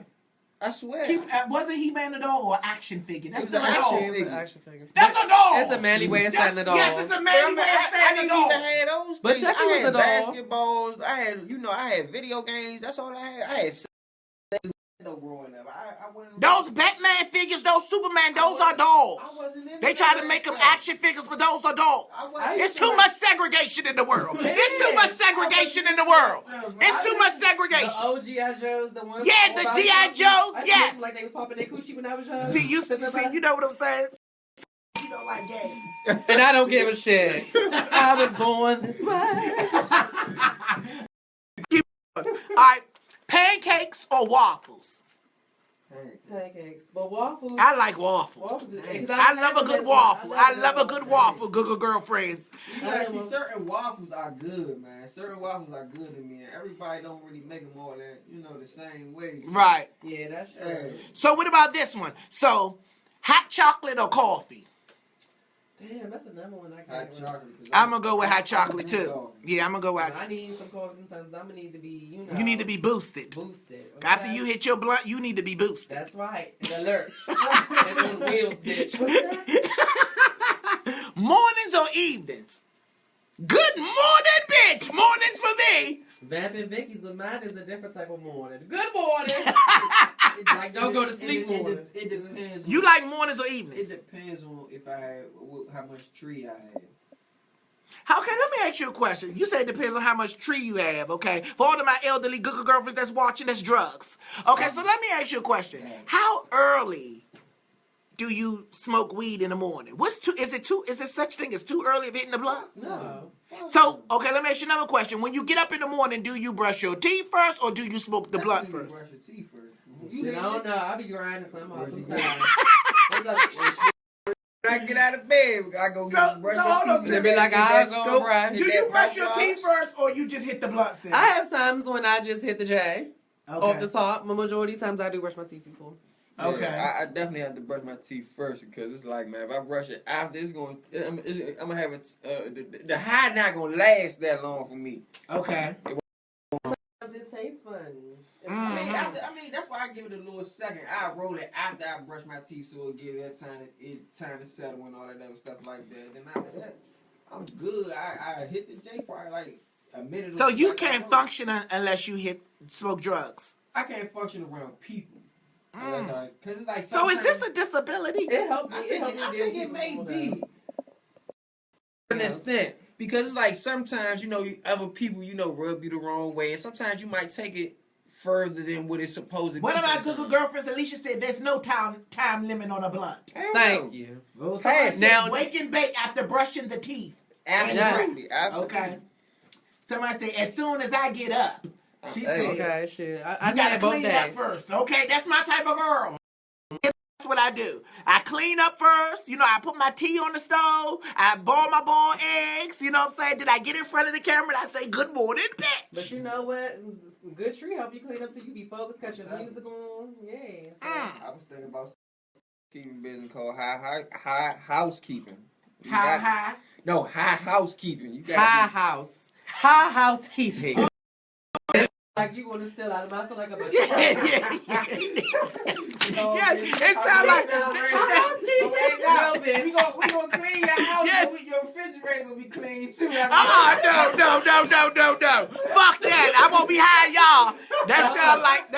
C: I swear.
A: Wasn't He-Man a doll or an action figure? That's
C: It
A: still
C: was
A: a
C: an
A: doll.
C: action
B: It's
C: figure.
B: an action figure.
A: That's a doll.
B: It's a manly way of saying the doll.
A: Yes, it's a
C: But
A: manly way of
C: I
A: saying the
C: didn't
A: doll.
C: even have those
B: But
C: things.
B: Chucky
C: I
B: was
C: had
B: a doll.
C: basketballs. I had video games. That's all I had. I had growing up. I wasn't.
A: Those Batman figures, those Superman, those are dolls.
C: I wasn't into
A: They try to
C: that
A: make them
C: stuff.
A: action figures, but those are dolls.
C: I wasn't
A: It's
C: into
A: too much segregation in the world. It's too much segregation in the world. It's too much
B: The
A: segregation.
B: old G.I. Joes, the ones.
A: Yeah, the G.I. Joes, yes.
B: Like they was popping their coochie when I was young.
A: See, you know what I'm saying? You don't like gays.
B: And I don't give a shit. I was born this way.
A: All right, pancakes or waffles?
B: Pancakes. But waffles.
A: I like waffles. I love a good waffle. I love a good waffle, good girlfriends.
C: See, certain waffles are good, man. Certain waffles are good to me, and everybody don't really make them all that, the same way. So.
A: Right.
B: Yeah, that's true.
C: Hey.
A: So what about this one? So, hot chocolate or coffee?
B: Damn, that's another one I
C: Hot
B: can't.
C: chocolate.
A: I'm gonna go with hot chocolate too. Yeah, I'm gonna go with hot
B: I
A: chocolate.
B: need some coffee sometimes. I'm gonna need to be,
A: You need to be boosted.
B: boosted. Okay?
A: After you hit your blunt, you need to be boosted.
B: That's right. And alert. And on wheels, bitch. What's that?
A: Mornings or evenings? Good morning, bitch. Mornings for me.
B: Vamping Vicky's with mine is a different type of morning. Good morning. Like, don't go to sleep morning.
C: It depends.
A: You like mornings or evenings?
C: It depends on if I had how much tree I had.
A: Okay, let me ask you a question. You say it depends on how much tree you have, okay? For all of my elderly good girlfriends that's watching, that's drugs. Okay, so let me ask you a question. How early do you smoke weed in the morning? Is it such thing as too early of hitting the blunt?
B: No.
A: So, okay, let me ask you another question. When you get up in the morning, do you brush your teeth first or do you smoke the blunt
C: Definitely
A: first?
C: Brush your teeth first.
B: Shit, I don't know. I be grinding somehow sometimes. What's up?
C: When I get out of bed, I go brush my teeth.
B: They be like, I'll go brush.
A: Do you brush your teeth first or you just hit the blunt then?
B: I have times when I just hit the J off the
A: Okay.
B: top. The majority of times I do brush my teeth before.
A: Okay.
C: Yeah, I definitely have to brush my teeth first because it's like, man, if I brush it after, I'm gonna have it. The high not gonna last that long for me.
A: Okay.
B: Sometimes it tastes funny.
C: I mean, that's why I give it a little second. I roll it after I brush my teeth, so it'll give that time to settle and all that other stuff like that. Then after that, I'm good. I hit the J probably like a minute.
A: So you
C: like
A: can't function unless you smoke drugs.
C: I can't function around people. Cause it's like
A: So is this
C: sometimes-
A: a disability?
B: It helped me.
C: I
B: It
C: think
B: helped me deal with
C: it
B: people
C: may
B: all
C: be.
B: that.
C: To an extent, because it's like sometimes other people rub you the wrong way, and sometimes you might take it further than what it's supposed to
A: One
C: be.
A: of my
C: sometimes.
A: good girlfriends, Alicia, said there's no time limit on a blunt.
C: Hell
B: Thank
C: no.
B: you.
A: Well,
C: Hey,
A: somebody
B: now-
A: said wake and bake after brushing the teeth.
C: Absolutely, absolutely.
A: Okay. Somebody said as soon as I get up. She
C: Hey.
A: said,
B: Okay, shit. I
A: I
B: did
A: gotta
B: it both
A: clean up
B: days.
A: first. Okay, that's my type of girl. That's what I do. I clean up first. I put my tea on the stove. I boil my boiled eggs. You know what I'm saying? Then I get in front of the camera and I say, good morning, bitch.
B: But you know what? Good tree help you clean up so you be focused, cut your music on. Yeah. So.
C: I was thinking about keeping business called high housekeeping.
A: High.
C: No, high housekeeping. You got
B: High house. High housekeeping. Like you want to steal out of my, like a bitch.
A: Yeah. It sounds like
C: we gonna clean your house.
A: Yes.
C: Your refrigerator will be clean too.
A: no. Fuck that. I won't be high, y'all. That sound like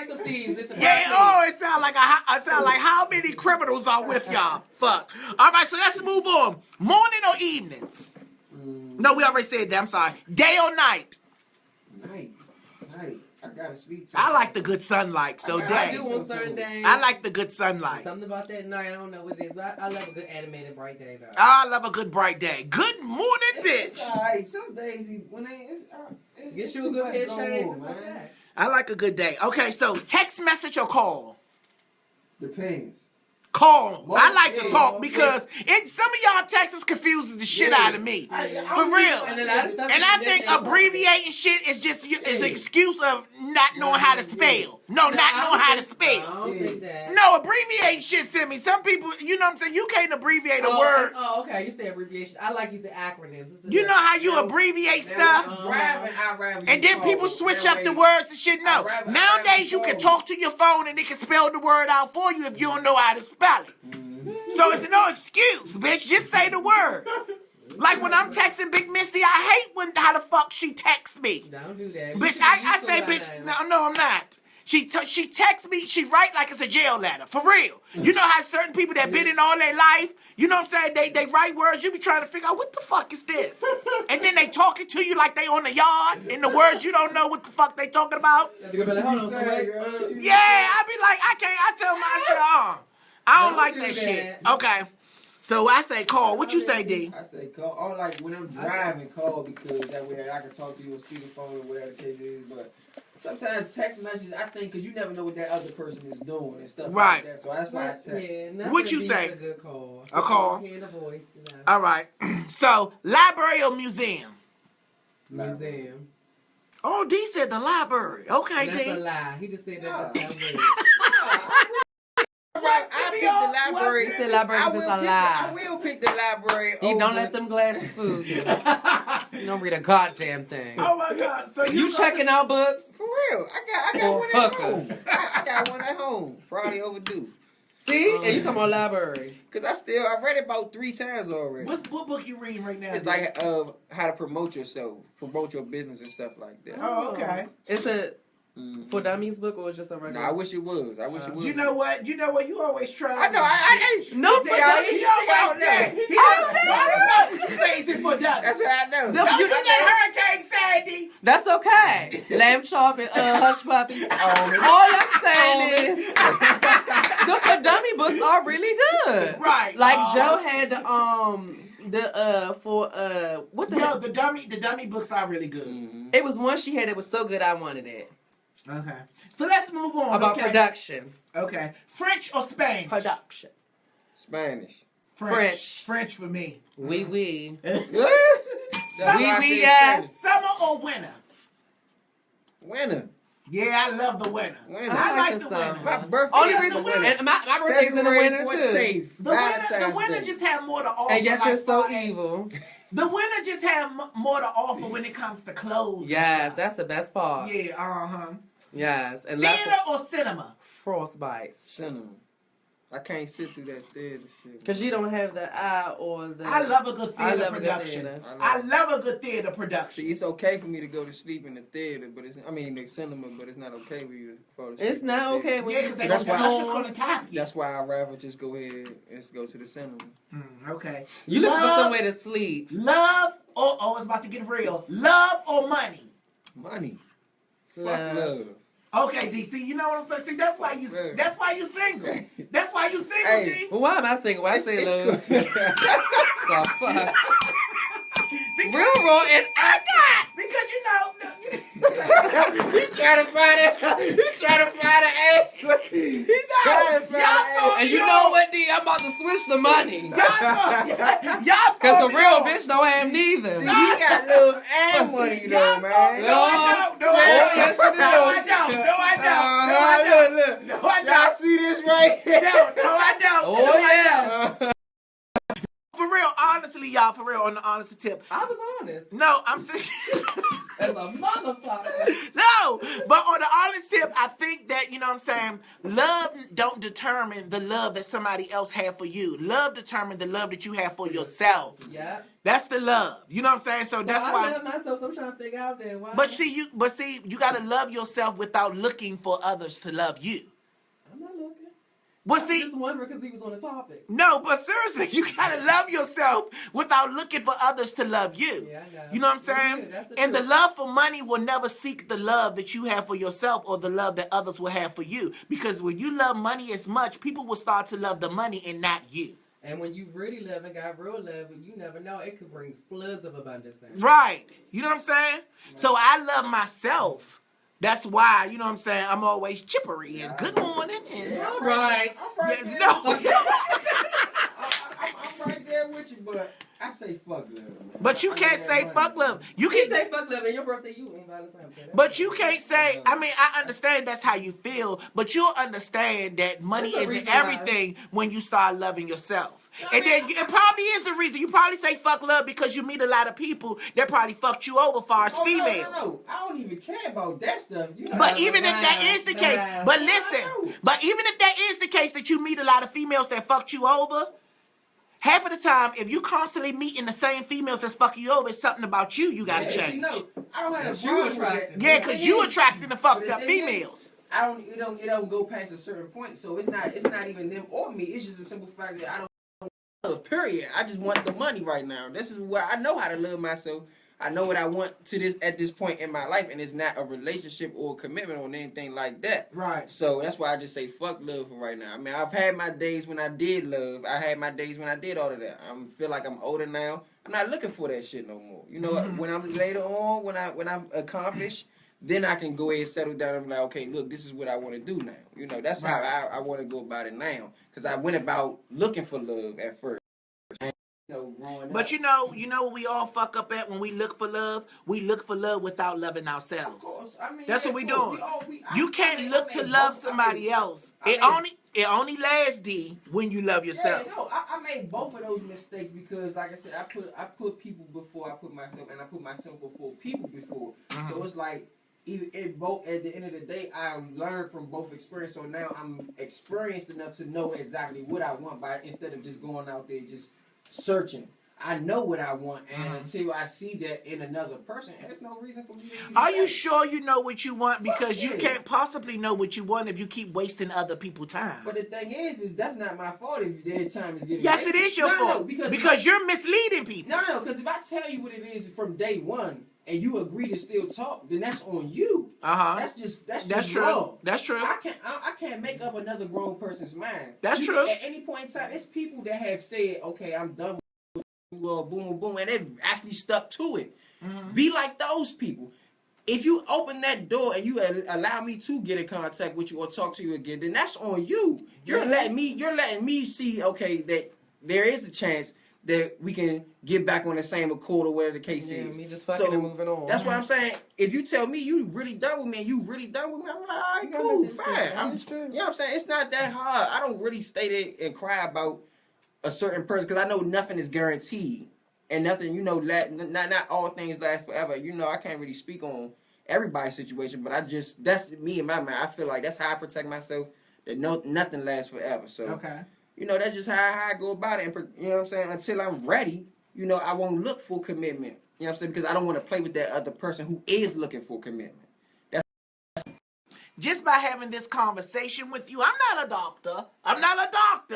B: some thieves.
A: it sound like how many criminals are with y'all. Fuck. All right, so let's move on. Morning or evenings? No, we already said that. I'm sorry. Day or night?
C: Night. I gotta sleep.
A: I like the good sunlight, so
B: I
A: day.
B: do on certain days.
A: I like the good sunlight.
B: Something about that night, I don't know what it is. But I love a good animated bright day, though.
A: I love a good bright day. Good morning,
C: It's
A: bitch.
C: alright. Some days when
B: Get you a good head shave, it's like that.
A: I like a good day. Okay, so text message or call?
C: Depends.
A: Call.
C: Well,
A: I like to
C: yeah,
A: talk
C: well,
A: because some of y'all texts confuses the shit out of me. For real.
B: And
A: I think abbreviating shit is just is an excuse of not knowing how to spell. Not knowing how to
B: I
A: spell.
B: don't think that.
A: No, abbreviating shit send me. Some people, you know what I'm saying? You can't abbreviate a word.
B: Oh, okay. You say abbreviation. I like using acronyms.
A: You know how you abbreviate stuff? And then people switch up the words and shit. No. Nowadays you can talk to your phone and it can spell the word out for you if you don't know how to spell it. So it's no excuse, bitch. Just say the word. Like when I'm texting Big Missy, I hate how the fuck she texts me.
B: Don't do that.
A: Bitch, I say, bitch, no, I'm not. She texts me, she write like it's a jail letter, for real. You know how certain people that been in all their life, you know what I'm saying, they write words, you be trying to figure out what the fuck is this? And then they talking to you like they on the yard, and the words you don't know what the fuck they talking about.
B: Hold on,
A: Yeah, I be like, I tell myself, I don't like that shit. Okay. So I say call. What you say, D?
C: I say call. Oh, like when I'm driving, call because that way I can talk to you on speakerphone or whatever the case is. But sometimes text messages, I think, because you never know what that other person is doing and stuff like that. So that's why I text.
B: Yeah,
A: what you say?
B: A good call.
A: A call.
B: Hear the voice, you know.
A: All right. So library or museum?
B: Museum.
A: Oh, D said the library. Okay,
B: That's
A: D.
B: a lie. He just said that. That's weird.
C: I pick the library.
B: He said library is a lie.
C: I will pick the library.
B: He don't let them glasses fool you. You don't read a goddamn thing.
A: Oh my God! So
B: You checking out books?
C: For real, I got one at home. I got one at home. Probably overdue.
B: See, and you talking about library?
C: Cause I read it about 3 times already.
A: What book you reading right now?
C: It's like how to promote yourself, promote your business and stuff like that.
A: Oh, okay.
B: It's a for dummies book or it's just a regular?
C: No, I wish it was.
A: You know what? You always try.
C: I know. I
B: no,
A: He always say. What you say? Is it for dummies?
C: That's what I know.
A: Don't do that Hurricane Sandy.
B: That's okay. Lamb chop and hush puppy. All I'm saying is the for dummy books are really good.
A: Right.
B: Like Joe had
A: the dummy books are really good.
C: Mm-hmm.
B: It was one she had that was so good I wanted it.
A: Okay. So let's move on.
B: About production.
A: Okay. French or Spanish?
B: Production.
C: Spanish.
B: French.
A: French for me.
B: Oui, oui.
C: Yes.
A: Summer or winter?
C: Winter.
A: Yeah, I love the winter.
C: I
A: like the winter.
C: My birthday
B: Only
C: is
B: reason
C: the winter.
B: and my birthday's in the winter too.
A: The winter just have more to offer.
B: And yet you're so
A: far as-
B: evil.
A: The winter just have more to offer when it comes to clothes. and
B: Yes,
A: stuff.
B: that's the best part.
A: Yeah,
B: Yes, and
A: Theater or cinema?
B: frostbites.
C: Cinema. I can't sit through that theater shit.
B: Cause you don't have the eye or the.
A: I love a good
B: I
A: theater
B: love a good
A: production.
B: theater.
A: I love a good theater production.
C: See, it's okay for me to go to sleep in the theater, but the cinema, but it's not okay for you to fall asleep.
B: It's not okay when
A: Yeah,
B: you
A: because
B: see
A: that's
C: why-
A: just gonna tap you.
C: That's why I'd rather just go ahead and go to the cinema.
A: Okay.
B: you looking for
A: Love-
B: somewhere to sleep.
A: Love or it's about to get real. Love or money?
C: Money.
B: Love.
C: Fuck love.
A: Okay, DC, you know what I'm saying? See, that's why you single. That's why you single,
C: Hey.
A: G.
B: Well, why am I single? Why I say love?
C: It's
B: The fuck? Real raw and I got.
A: Because you know,
C: He trying to find it. He trying to find an ass. He's trying to find an ass.
B: And you know what, D? I'm about to switch the money.
A: y'all
B: Cause a
A: me
B: real
A: off.
B: bitch don't have neither.
C: See, he got love and money though, man.
A: No, I don't. No, I don't.
C: Look.
A: No, I
C: Y'all
A: don't.
C: see this right here?
A: No, I don't.
B: Oh yeah.
A: For real, honestly, y'all, for real, on the honesty tip.
B: I was honest.
A: No, I'm saying.
B: As a motherfucker.
A: No, but on the honest tip, I think that, you know what I'm saying, love don't determine the love that somebody else had for you. Love determines the love that you have for yourself.
B: Yeah.
A: That's the love. You know what I'm saying? So that's
B: I
A: why.
B: love myself, so I'm trying to figure out then why.
A: But see, you gotta love yourself without looking for others to love you.
B: I'm not looking.
A: Well,
B: I was just wondering because we was on the topic.
A: No, but seriously, you gotta love yourself without looking for others to love you.
B: Yeah, I know.
A: You know what I'm saying? And the love for money will never seek the love that you have for yourself or the love that others will have for you. Because when you love money as much, people will start to love the money and not you.
B: And when you really love and got real love, you never know, it could bring floods of abundance.
A: Right. You know what I'm saying?
B: Right.
A: So I love myself. That's why, you know what I'm saying, I'm always chippery and good morning. And
B: yeah, all right.
C: I'm right
A: yes,
C: there.
A: no.
C: I'm right there with you, but I say fuck love.
A: But you can't say fuck love. You
B: You
A: can
B: say fuck love, and your birthday, you on Valentine's Day.
A: But you can't say, I mean, I understand that's how you feel, but you'll understand that money
B: There's a
A: isn't
B: reason why.
A: everything when you start loving yourself. And then it probably is a reason. You probably say fuck love because you meet a lot of people that probably fucked you over for as females.
C: No. I don't even care about that stuff. You know,
A: But even if that is the case, but listen, but even if that is the case that you meet a lot of females that fucked you over, half of the time, if you constantly meeting the same females that's fucking you over, it's something about you gotta change.
C: You know, I don't have a
B: You
C: problem with
B: attracting.
C: that.
A: Yeah, because you attracting the fucked up females.
C: It don't go past a certain point. So it's not even them or me. It's just a simple fact that I don't love, period. I just want the money right now. This is where I know how to love myself. I know what I want at this point in my life, and it's not a relationship or a commitment or anything like that.
A: Right.
C: So that's why I just say fuck love for right now. I mean, I've had my days when I did love. I had my days when I did all of that. I feel like I'm older now. I'm not looking for that shit no more. You know, when I'm later on, when I'm accomplished, then I can go ahead and settle down and be like, okay, look, this is what I want to do now. You know, that's how I want to go about it now. Because I went about looking for love at first.
A: But you know what we all fuck up at when we look for love? We look for love without loving ourselves.
C: Of course. I mean,
A: That's what we doing. You
C: I
A: can't
C: mean,
A: look
C: I
A: to
C: made
A: love
C: both.
A: somebody else. It only lasts D when you love yourself.
C: Yeah, no, I made both of those mistakes because, like I said, I put people before I put myself, and I put myself before people before.
A: Mm-hmm.
C: So it's like both. At the end of the day, I learned from both experience. So now I'm experienced enough to know exactly what I want instead of just going out there just searching. I know what I want, and until I see that in another person, there's no reason for me to.
A: Are you sure you know what you want? Because you can't possibly know what you want if you keep wasting other people's time.
C: But the thing is that's not my fault if their time is getting.
A: Yes,
C: wasted.
A: it is your fault. Because you're misleading people.
C: No, because if I tell you what it is from day one and you agree to still talk, then that's on you. That's just
A: true.
C: Wrong.
A: That's true.
C: I can't make up another grown person's mind.
A: That's true.
C: At any point in time, it's people that have said, "Okay, I'm done with boom, boom," and they've actually stuck to it. Be like those people. If you open that door and you allow me to get in contact with you or talk to you again, then that's on you. You're letting me see, okay, that there is a chance that we can get back on the same accord or whatever the case is.
B: Me just fucking and moving on.
C: That's what I'm saying. If you tell me you really done with me and you really done with me, I'm like, all right, cool, fine. You know what I'm saying? It's not that hard. I don't really stay there and cry about a certain person because I know nothing is guaranteed. And nothing, not all things last forever. I can't really speak on everybody's situation, but that's me and my mind. I feel like that's how I protect myself, that nothing lasts forever. So, that's just how I go about it. And, you know what I'm saying? Until I'm ready, I won't look for commitment. You know what I'm saying? Because I don't want to play with that other person who is looking for commitment.
A: Just by having this conversation with you, I'm not a doctor. I'm not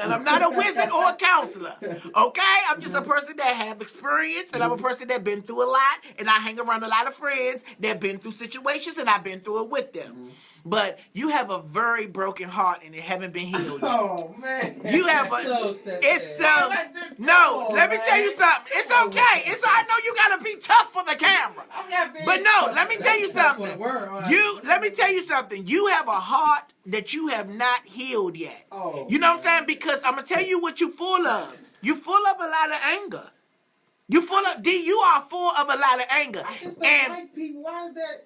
A: and I'm not a wizard or a counselor. Okay? I'm just a person that have experience, and I'm a person that been through a lot, and I hang around a lot of friends that been through situations, and I've been through it with them. But you have a very broken heart, and it haven't been healed yet.
C: Oh, man.
A: You have let me tell you something. It's okay. I know you gotta be tough for the camera.
C: I'm not being
A: But no, let me tell you something. Let me tell you something. You have a heart that you have not healed yet. You know what I'm saying? Because I'm gonna tell you what you're full of. You're full of a lot of anger. You full of D. You are full of a lot of anger.
C: I just don't like people. Why is that?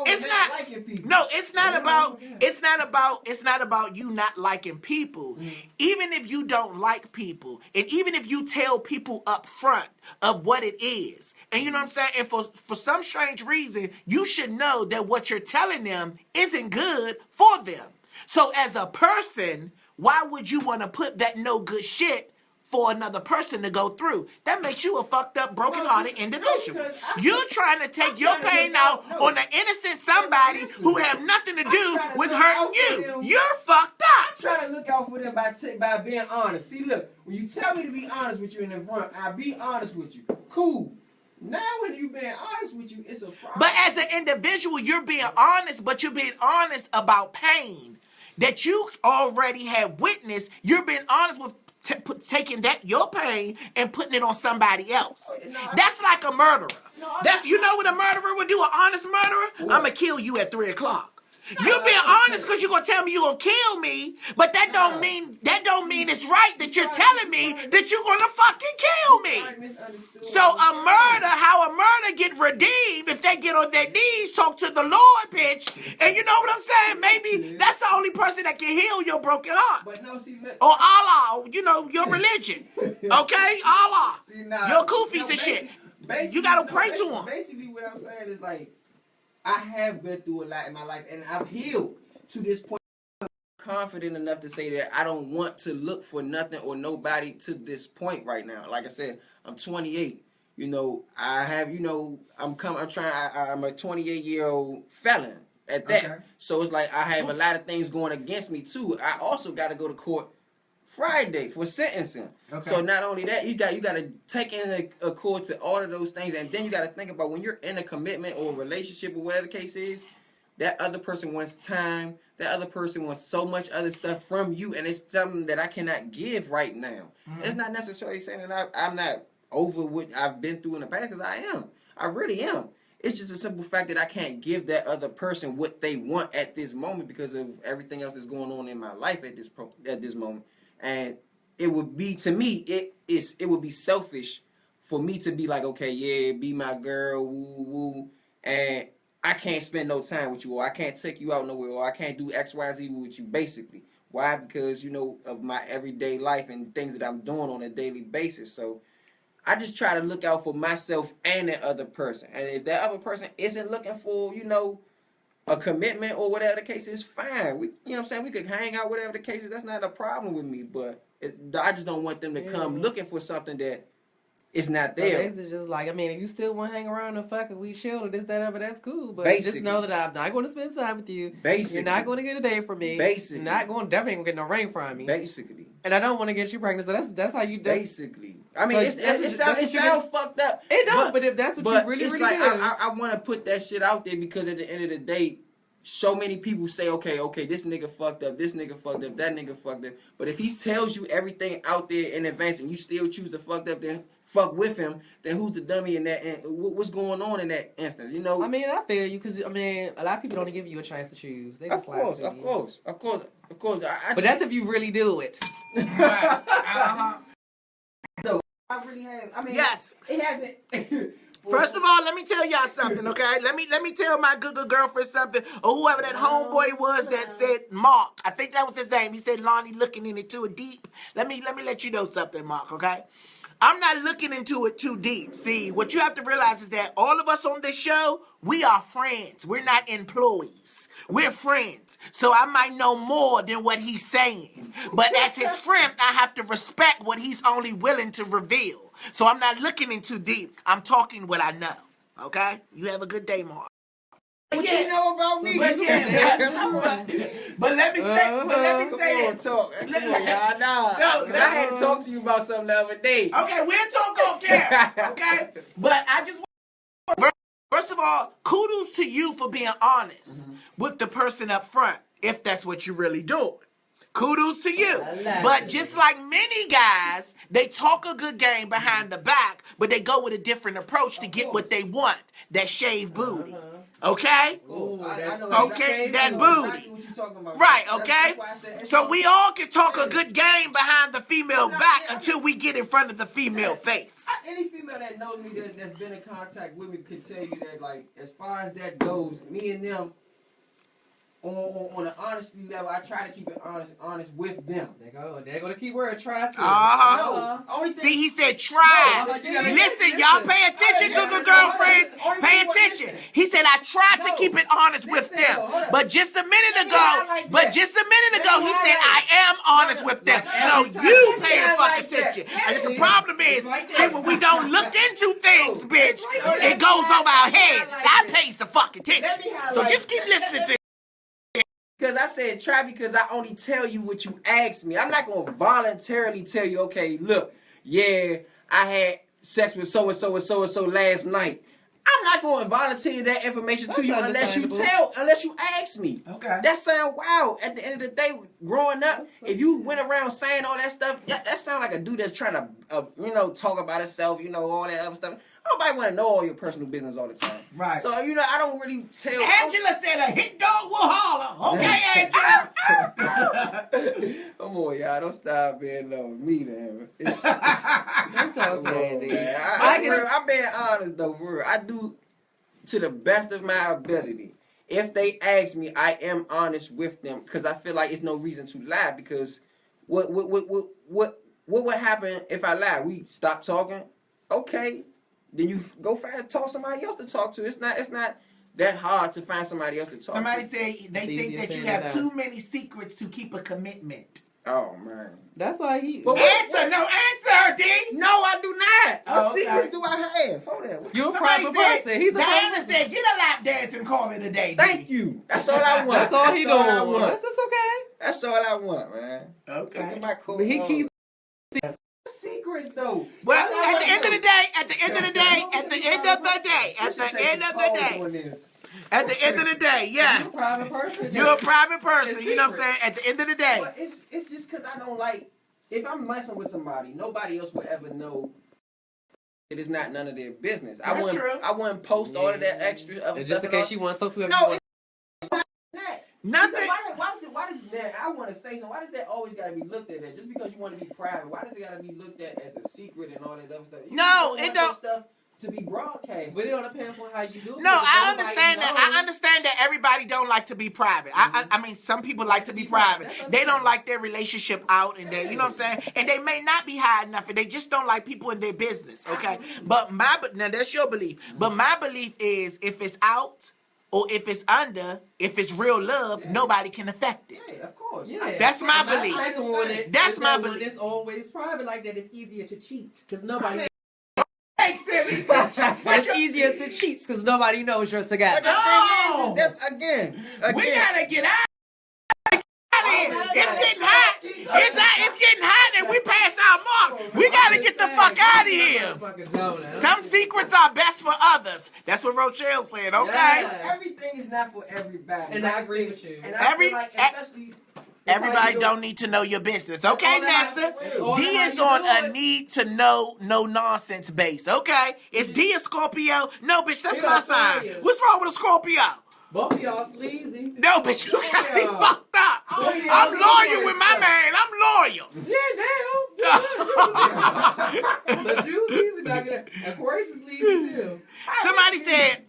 C: It's not liking people.
A: No, it's not about. It's not about. It's not about you not liking people. Even if you don't like people, and even if you tell people up front of what it is, and you know what I'm saying, and for some strange reason, you should know that what you're telling them isn't good for them. So as a person, why would you want to put that no good shit for another person to go through? That makes you a fucked up, broken-hearted individual. You're trying to take your pain out on an innocent somebody who have nothing to do with hurting you. You're fucked up.
C: I'm trying to look out for them by being honest. See, look, when you tell me to be honest with you in the front, I'll be honest with you. Cool. Now when you being honest with you, it's a problem.
A: But as an individual, you're being honest, but you're being honest about pain that you already have witnessed. You're being honest with taking that your pain and putting it on somebody else. That's like a murderer. That's, you know what a murderer would do? An honest murderer? I'm gonna kill you at 3 o'clock. You're being honest because you're gonna tell me you're gonna kill me, but that don't mean it's right that you're telling me that you're gonna fucking kill me. So how a murder get redeemed if they get on their knees, talk to the Lord, bitch. And you know what I'm saying? Maybe that's the only person that can heal your broken heart.
C: But no, see, look.
A: Or Allah, you know, your religion. Okay? Allah.
C: See,
A: your Kufis and shit. You gotta pray to him.
C: Basically, what I'm saying is like, I have been through a lot in my life, and I've healed to this point. I'm confident enough to say that I don't want to look for nothing or nobody to this point right now. Like I said, I'm 28. You know, I have, you know, I'm a 28-year-old felon at that. Okay. So it's like I have a lot of things going against me too. I also got to go to court Friday for sentencing. Okay. So not only that, you got to take in a court to all of those things, and then you got to think about when you're in a commitment or a relationship or whatever the case is, that other person wants time, that other person wants so much other stuff from you, and it's something that I cannot give right now. Mm-hmm. It's not necessarily saying that I'm not over what I've been through in the past, because I am. I really am. It's just a simple fact that I can't give that other person what they want at this moment because of everything else that's going on in my life at this moment. And it would be, to me, it would be selfish for me to be like, okay, yeah, be my girl, woo woo, and I can't spend no time with you, or I can't take you out nowhere, or I can't do X, Y, Z with you, basically. Why? Because, you know, of my everyday life and things that I'm doing on a daily basis. So I just try to look out for myself and that other person. And if that other person isn't looking for, you know, a commitment or whatever the case is, fine. You know what I'm saying? We could hang out, whatever the case is. That's not a problem with me. But I just don't want them to come looking for something that is not there.
B: So it's just like, I mean, if you still want to hang around and fuck and we chill or this, that, ever, that's cool. But
C: basically,
B: just know that I'm not going to spend time with you.
C: Basically.
B: You're not going to get a day from me.
C: Basically.
B: You're not going to definitely get no rain from me.
C: Basically.
B: And I don't want to get you pregnant. So that's how you do.
C: Basically. I mean, it sounds fucked up.
B: It don't, but if that's what you really,
C: it's
B: really
C: like,
B: do.
C: I want to put that shit out there because at the end of the day, so many people say, okay, this nigga fucked up, this nigga fucked up, that nigga fucked up. But if he tells you everything out there in advance and you still choose to fuck up, then fuck with him, then who's the dummy in that? And what's going on in that instance? You know.
B: I mean, I feel you because I mean, a lot of people don't give you a chance to choose. They just
C: of course.
B: But that's if you really do it.
C: Right. So I really have. I mean,
A: yes,
C: it hasn't.
A: First of all, let me tell y'all something, okay? Let me tell my good girlfriend something, or whoever that homeboy was that said Mark. I think that was his name. He said Lonnie looking in it too deep. Let me let you know something, Mark, okay? I'm not looking into it too deep. See, what you have to realize is that all of us on this show, we are friends. We're not employees. We're friends. So I might know more than what he's saying. But as his friend, I have to respect what he's only willing to reveal. So I'm not looking in too deep. I'm talking what I know. Okay? You have a good day, Mark.
C: What you know about me?
A: But let me say this.
C: Come on, y'all. No, I had to talk to you about something the other day.
A: Okay, we'll talk off camera. Okay? But I just want, first of all, kudos to you for being honest with the person up front, if that's what you're really doing. Kudos to you. But just like many guys, they talk a good game behind the back, but they go with a different approach to get what they want, that shaved booty. Okay?
B: Ooh,
C: I know
A: okay,
C: exactly,
A: that
C: I know
A: booty.
C: exactly what you talking about.
A: Right,
C: That's
A: okay?
C: why I said it's
A: So
C: all-
A: we all can talk a good game behind the female
C: I'm not-
A: back
C: yeah, I'm
A: until we get in front of the female face.
C: Any female that knows me that's been in contact with me can tell you that, like, as far as that goes, me and them on an honesty level, I try to keep it honest with them.
B: There go the key word. Try to.
A: Uh-huh.
C: Only
A: See,
C: thing,
A: he said try.
B: No, you gotta
A: Listen, y'all pay attention, Google girlfriends. Pay attention. He said, I tried to keep it honest with them. But just a minute ago, he said, I am honest with them. No, you pay the fuck attention. And the problem is, see, when we don't look into things, bitch, it goes over our head. That pays the fuck attention. So just keep listening to.
C: because I said try because I only tell you what you ask me. I'm not gonna voluntarily tell you, okay, look, yeah, I had sex with so and so and so and so last night. I'm not going to volunteer that information to you unless you ask me.
A: Okay.
C: That sound wild. At the end of the day, growing up, if you went around saying all that stuff, that sound like a dude that's trying to, talk about himself, all that other stuff. Nobody want to know all your personal business all the time.
A: Right.
C: So, I don't really tell.
A: Angela said a hit dog will holler. Okay, Angela.
C: Come on, y'all. Don't stop being low with me, man.
B: That's okay, dude.
C: I'm being honest, though, for real. I do to the best of my ability. If they ask me, I am honest with them because I feel like it's no reason to lie because what would happen if I lie? We stop talking? Okay. Then you go talk somebody else to talk to. It's not that hard to find somebody else to talk
A: Somebody
C: to.
A: say they think that you have too many secrets to keep a commitment.
C: Oh, man.
B: That's why he.
A: No answer, D.
C: No, I do not.
A: Oh,
C: What secrets
A: okay.
C: do I have? Hold on.
B: You're a
A: Somebody
B: private
A: said,
B: person. He's a
A: Diana
B: private person.
A: said, get a lap dance and call it a day, D.
C: Thank you. That's all I want.
B: That's all he doing.
C: I want.
B: That's okay.
C: That's all I want, man. Look
A: Okay.
C: at my coat
B: But he
C: on.
B: keeps.
C: Secrets though.
A: Well, at the end of the day, at the end of the day, yes.
B: You're a private person.
A: You're a private person,
B: It's
A: you know what I'm
B: secret.
A: saying? At the end of the day.
C: But it's just because I don't like. If I'm messing with somebody, nobody else will ever know. It is not none of their business.
A: That's true.
C: I wouldn't post all of that extra other
B: It's
C: stuff.
B: just in case you want to talk to
C: No,
B: everyone.
C: it's not that.
A: Nothing.
C: Why does that? I want to say something. Why does that always got to be looked at? Just because you want to be private, why does it got to be looked at as a secret and all that other stuff?
A: No,
C: want
A: it don't.
C: this stuff to be broadcast.
B: But it all depends on how you do it.
A: No,
B: because
A: I
B: nobody
A: understand that.
B: knows.
A: I understand that everybody don't like to be private. I mean, some people like to be private. They don't like their relationship out, and they, you know what I'm saying. And they may not be high enough, and they just don't like people in their business. Okay, but now that's your belief. But my belief is, if it's out or if it's under, if it's real love, nobody can affect it.
C: Yeah, of course.
B: Yeah.
A: That's my
B: And my
A: belief.
B: second one
A: That's
B: is
A: my
B: that when
A: belief.
B: it's always private like that, it's easier to cheat because nobody.
A: Hey, silly.
B: It's easier to cheat because nobody knows you're together.
C: But the
A: No.
C: thing is again.
A: We gotta get out. It's getting hot. It's getting hot, and we passed our mark. We gotta get the fuck out of here. Some secrets are best for others. That's what Rochelle said. Okay.
B: Yeah.
C: Everything is not for everybody.
B: And I agree with you.
C: And I feel like, especially.
A: Everybody don't need to know your business. Okay, Nessa. D is on a need to know, no nonsense base. Okay. Is D a Scorpio? No, bitch, that's my sign. What's wrong with a Scorpio?
B: Both of y'all sleazy.
A: No, bitch, you got me
B: Yeah.
A: fucked up.
C: Oh, yeah,
A: I'm
C: we
A: loyal
C: do
A: with my
C: this
A: man. I'm loyal.
B: Yeah, now. But you sleazy back in there. Aquarius is sleazy too.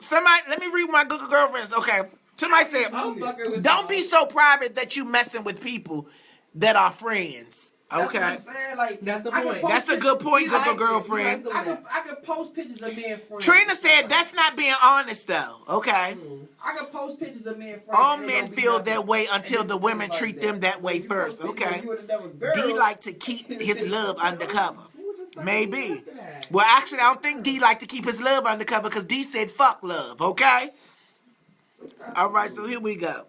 A: Somebody, let me read my Google girlfriends. Okay. Somebody said,
B: I'm fucking with
A: don't
B: y'all.
A: be so private that you messing with people that are friends.
C: That's
A: Okay.
C: what I'm saying. Like,
B: That's the
C: I can
B: point.
C: post
A: That's a good point,
C: pictures-
A: Google girlfriend.
C: I could post pictures of me and friends.
A: Trina said that's not being honest though. Okay.
C: I could post pictures of me and friends.
A: All
C: and it
A: men
C: don't be
A: feel
C: nothing.
A: that way until
C: And
A: the
C: it
A: women
C: feels
A: treat
C: like
A: them that way
C: You post
A: first.
C: pictures
A: Okay.
C: of you and another girl.
A: D like to keep his love undercover.
B: Who just fucking
A: Maybe.
B: listed that?
A: Well, actually, I don't think D like to keep his love undercover because D said fuck love. Okay. All right. So here we go.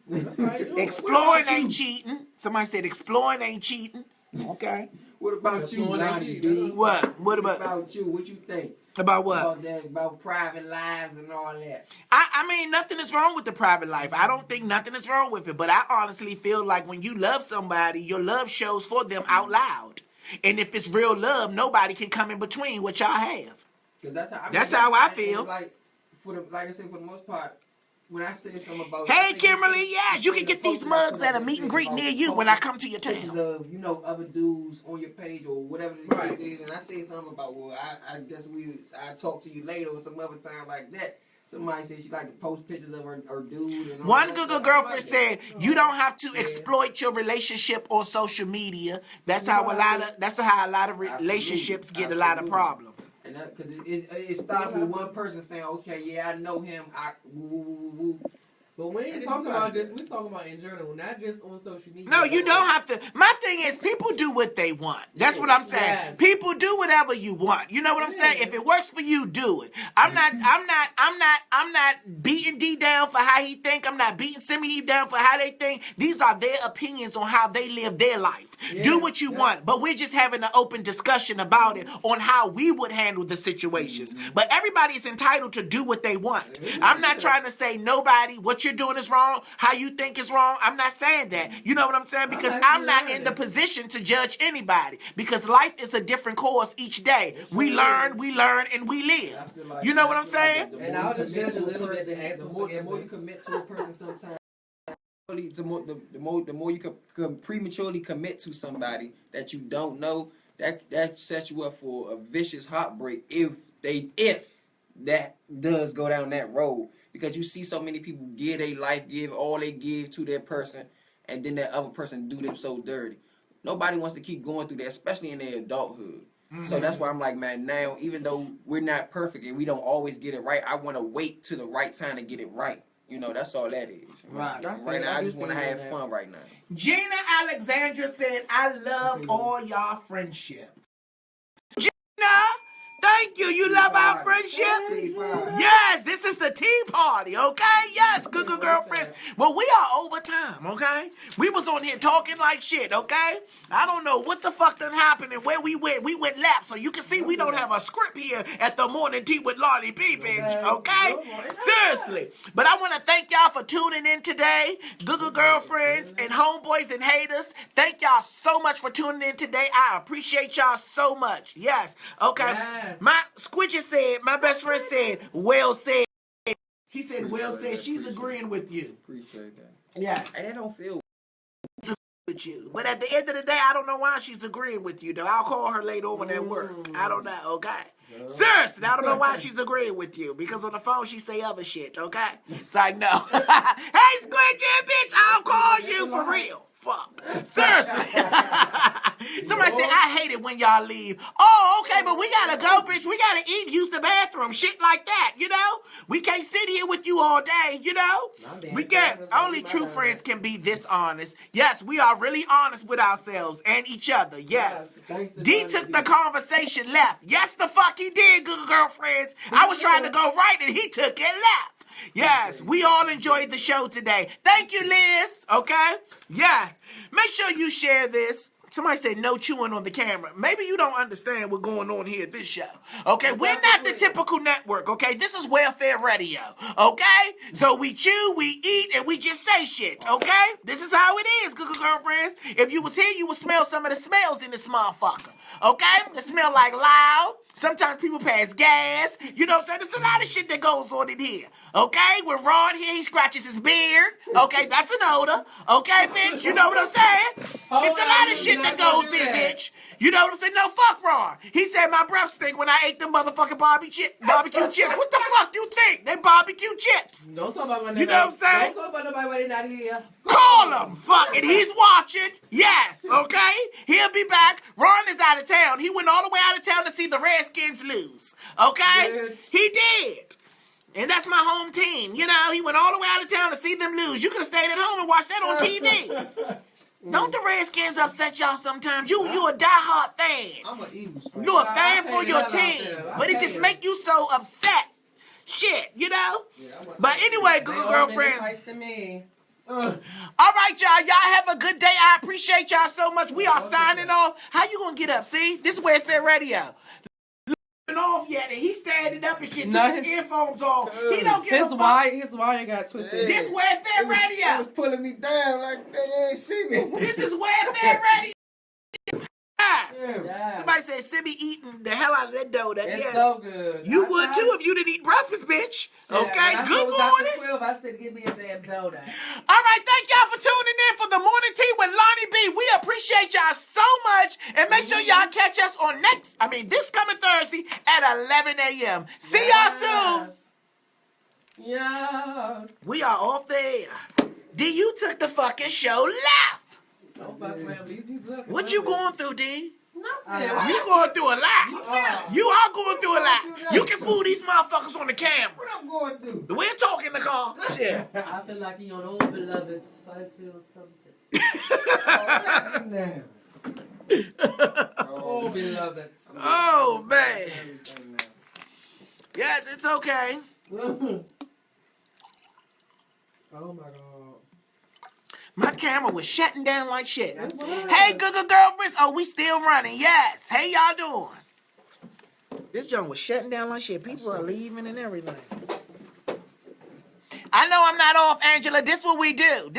B: That's how you do it.
A: Exploring ain't cheating. Somebody said exploring ain't cheating. Okay.
C: What about you,
B: Exploring ain't
C: Lonnie?
B: cheating.
C: D?
A: What? What
C: What
A: about
C: about you? What you think
A: about what?
C: about that? About private lives and all that?
A: I mean, nothing is wrong with the private life. I don't think nothing is wrong with it. But I honestly feel like when you love somebody, your love shows for them out loud. And if it's real love, nobody can come in between what y'all have.
C: Cause that's how
A: That's how I feel.
C: Like I said, for the most part, when I said something about.
A: Hey, Kimberly, yes, you can get these mugs at a meet and greet near you when I come to your
C: Pictures
A: town.
C: of other dudes on your page or whatever the case is, and I said something about I guess I talk to you later or some other time like that. Somebody said she like to post pictures of her dude. And all
A: One
C: that
A: good
C: stuff.
A: girlfriend said you don't have to exploit your relationship on social media. That's how a lot of relationships get a lot of problems.
C: And because it starts with one person saying, okay, yeah, I know him. Woo.
B: But we ain't talking about this. We talking about in general, not just on social media.
A: No, you don't have to. My thing is, people do what they want. That's what I'm saying.
B: Yes.
A: People do whatever you want. You know what I'm saying? If it works for you, do it. I'm not beating D down for how he think. I'm not beating Simi down for how they think. These are their opinions on how they live their life. Yeah, do what you want, but we're just having an open discussion about it on how we would handle the situations. But everybody's entitled to do what they want. I'm not trying to say nobody what you're doing is wrong, how you think is wrong. I'm not saying that. You know what I'm saying? Because I'm not in the position to judge anybody. Because life is a different course each day. We learn, and we live. You know what I'm saying?
B: And I'll just judge a little bit to ask
C: the more you commit to a person sometimes. The more you can prematurely commit to somebody that you don't know, that sets you up for a vicious heartbreak if that does go down that road, because you see so many people give their life, give all they give to their person, and then that other person do them so dirty. Nobody wants to keep going through that, especially in their adulthood. So that's why I'm like, man, now even though we're not perfect and we don't always get it right, I want to wait to the right time to get it right. You know, that's all that is.
A: Right.
C: Right now, I just want to have fun right now.
A: Gina Alexandra said, I love all y'all friendship. Gina, thank you. You love our friendship? Yes, this is the tea party, okay? Yes, good girlfriends. Well, we are over time, okay? We was on here talking like shit, okay? I don't know what the fuck done happened and where we went. We went left, so you can see we don't have a script here at the Morning Tea with Lonnie B, bitch, okay? Seriously. But I want to thank y'all for tuning in today. Good girlfriends and homeboys and haters. Thank y'all so much for tuning in today. I appreciate y'all so much. Yes, okay?
B: Yes.
A: My Squidget said, my best friend said, well said. He said, well said. She's agreeing with you.
C: Appreciate that.
A: Yes.
C: I don't feel
A: with you. But at the end of the day, I don't know why she's agreeing with you, though. I'll call her later on at work. I don't know, okay? Seriously, I don't know why she's agreeing with you. Because on the phone, she say other shit, okay? It's like, no. Hey, Squidget, bitch, I'll call you for real. Fuck. Seriously. Somebody said, I hate it when y'all leave. Oh, okay, but we gotta go, bitch. We gotta eat, use the bathroom, shit like that, you know? We can't sit here with you all day, you know? We can't. Only true friends can be this honest. Yes, we are really honest with ourselves and each other. Yes. D took the conversation left. Yes, the fuck he did, good girlfriends. I was trying to go right and he took it left. Yes, we all enjoyed the show today. Thank you, Liz. Okay? Yes. Make sure you share this. Somebody said no chewing on the camera. Maybe you don't understand what's going on here at this show. Okay? We're not the typical network, okay? This is welfare radio, okay? So we chew, we eat, and we just say shit, okay? This is how it is, good girlfriends. If you was here, you would smell some of the smells in this motherfucker, okay? It smell like loud. Sometimes people pass gas. You know what I'm saying? There's a lot of shit that goes on in here. Okay? When Ron here, he scratches his beard. Okay? That's an odor. Okay, bitch? You know what I'm saying? It's a lot of shit that goes in, bitch. You know what I'm saying? No, fuck Ron. He said my breath stink when I ate them motherfucking barbecue chips. What the fuck you think? They barbecue chips.
B: Don't talk about my nigga.
A: You know what I'm saying?
B: Don't talk about nobody when they not here.
A: Call him. Fuck it. He's watching. Yes. Okay? He'll be back. Ron is out of town. He went all the way out of town to see the Redskins lose. Okay? He did. And that's my home team. You know, he went all the way out of town to see them lose. You could have stayed at home and watched that on TV. Don't the Redskins upset y'all sometimes? You a diehard fan.
C: I'm an Eagles fan.
A: You're a fan for your team. But it just make you so upset. Shit, you know? But anyway, good girlfriend. All right, y'all. Y'all have a good day. I appreciate y'all so much. We are signing off. How you gonna get up? See? This is Welfare Radio. Off yet, and he standing up and shit. Took his earphones off. He don't get
B: his wire got twisted.
A: This Welfare Radio.
C: It was pulling me down like they ain't see me.
A: This is Welfare Radio. Yes.
B: Yes.
A: Somebody said Sibby eating the hell out of that donut.
B: It's
A: Yes.
B: so good.
A: You would too if you didn't eat breakfast, bitch.
B: Yeah,
A: Okay,
B: when
A: good
B: I
A: morning.
B: 12, I said, give me a damn donut.
A: All right, thank y'all for tuning in for the morning tea with Lonnie B. We appreciate y'all so much, and make sure y'all catch us on this coming Thursday at 11 a.m. See y'all soon.
B: Yes.
A: We are off the air. D, you took the fucking show left.
B: Don't fuck with him. He's up.
A: What you going through, D?
B: Nothing.
A: You going through a lot. You are going through a lot. You can fool these motherfuckers on the camera.
C: What I'm going through?
A: We're talking, Nicole. Yeah.
B: I feel like he on Old Beloved. I feel something. Oh, Beloved.
A: Oh, man. Yes, it's okay.
B: Oh, my God.
A: My camera was shutting down like shit. Hey, good girl, Riz. Oh, we still running. Yes. Hey, y'all doing? This joint was shutting down like shit. People are leaving and everything. I know I'm not off, Angela. This what we do.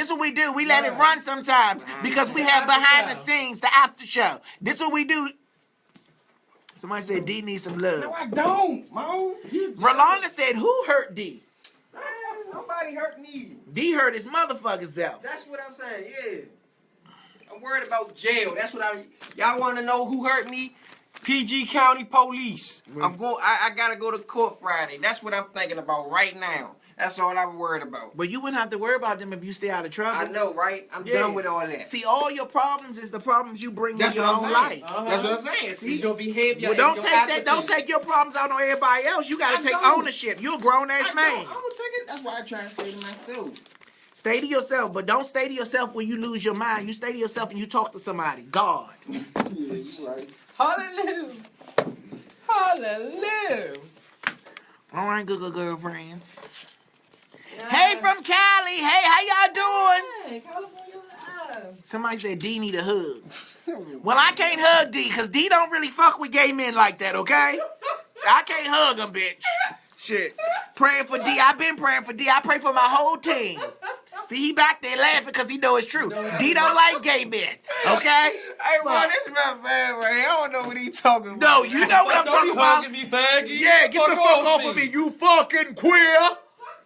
A: We let it run sometimes because we have behind the scenes, the after show. This what we do. Somebody said D needs some love.
C: No, I don't, Mo.
A: Rolanda said, who hurt D?
C: Nobody hurt me.
A: D hurt his motherfucking self.
C: That's what I'm saying, yeah. I'm worried about jail. That's what y'all want to know who hurt me? PG County Police. I gotta go to court Friday. That's what I'm thinking about right now. That's all I'm worried about.
A: But you wouldn't have to worry about them if you stay out of trouble.
C: I know, right? I'm done with all that.
A: See, all your problems is the problems you bring in your
C: what
A: own
C: I'm
A: life.
C: saying. That's what I'm saying. See,
B: Your behavior.
A: Well, don't take your problems out on everybody else. You gotta take ownership. You're a grown ass man.
C: I don't take it. That's why I try to stay to myself.
A: Stay to yourself, but don't stay to yourself when you lose your mind. You stay to yourself and you talk to somebody. God.
C: Yes, right.
B: Hallelujah. Hallelujah.
A: All right, good girlfriends. Hey, from Cali. Hey, how y'all doing?
B: Hey, California Live.
A: Somebody said D need a hug. Well, I can't hug D because D don't really fuck with gay men like that, okay? I can't hug him, bitch. Shit. Praying for D. I've been praying for D. I pray for my whole team. See, he back there laughing because he know it's true. D don't like gay men, okay?
C: Hey, man, this is my bad, man. I don't know what he talking about.
A: No, you know what I'm talking about.
B: Me, faggy.
A: Yeah, get the fuck off of me, you fucking queer.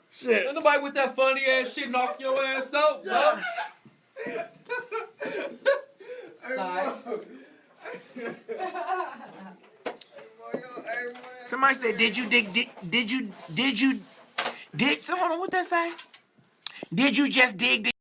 A: Shit.
B: Ain't nobody with that funny ass shit knock your ass out, bro. Stop.
A: Somebody said, did someone, what that say? Did you just dig the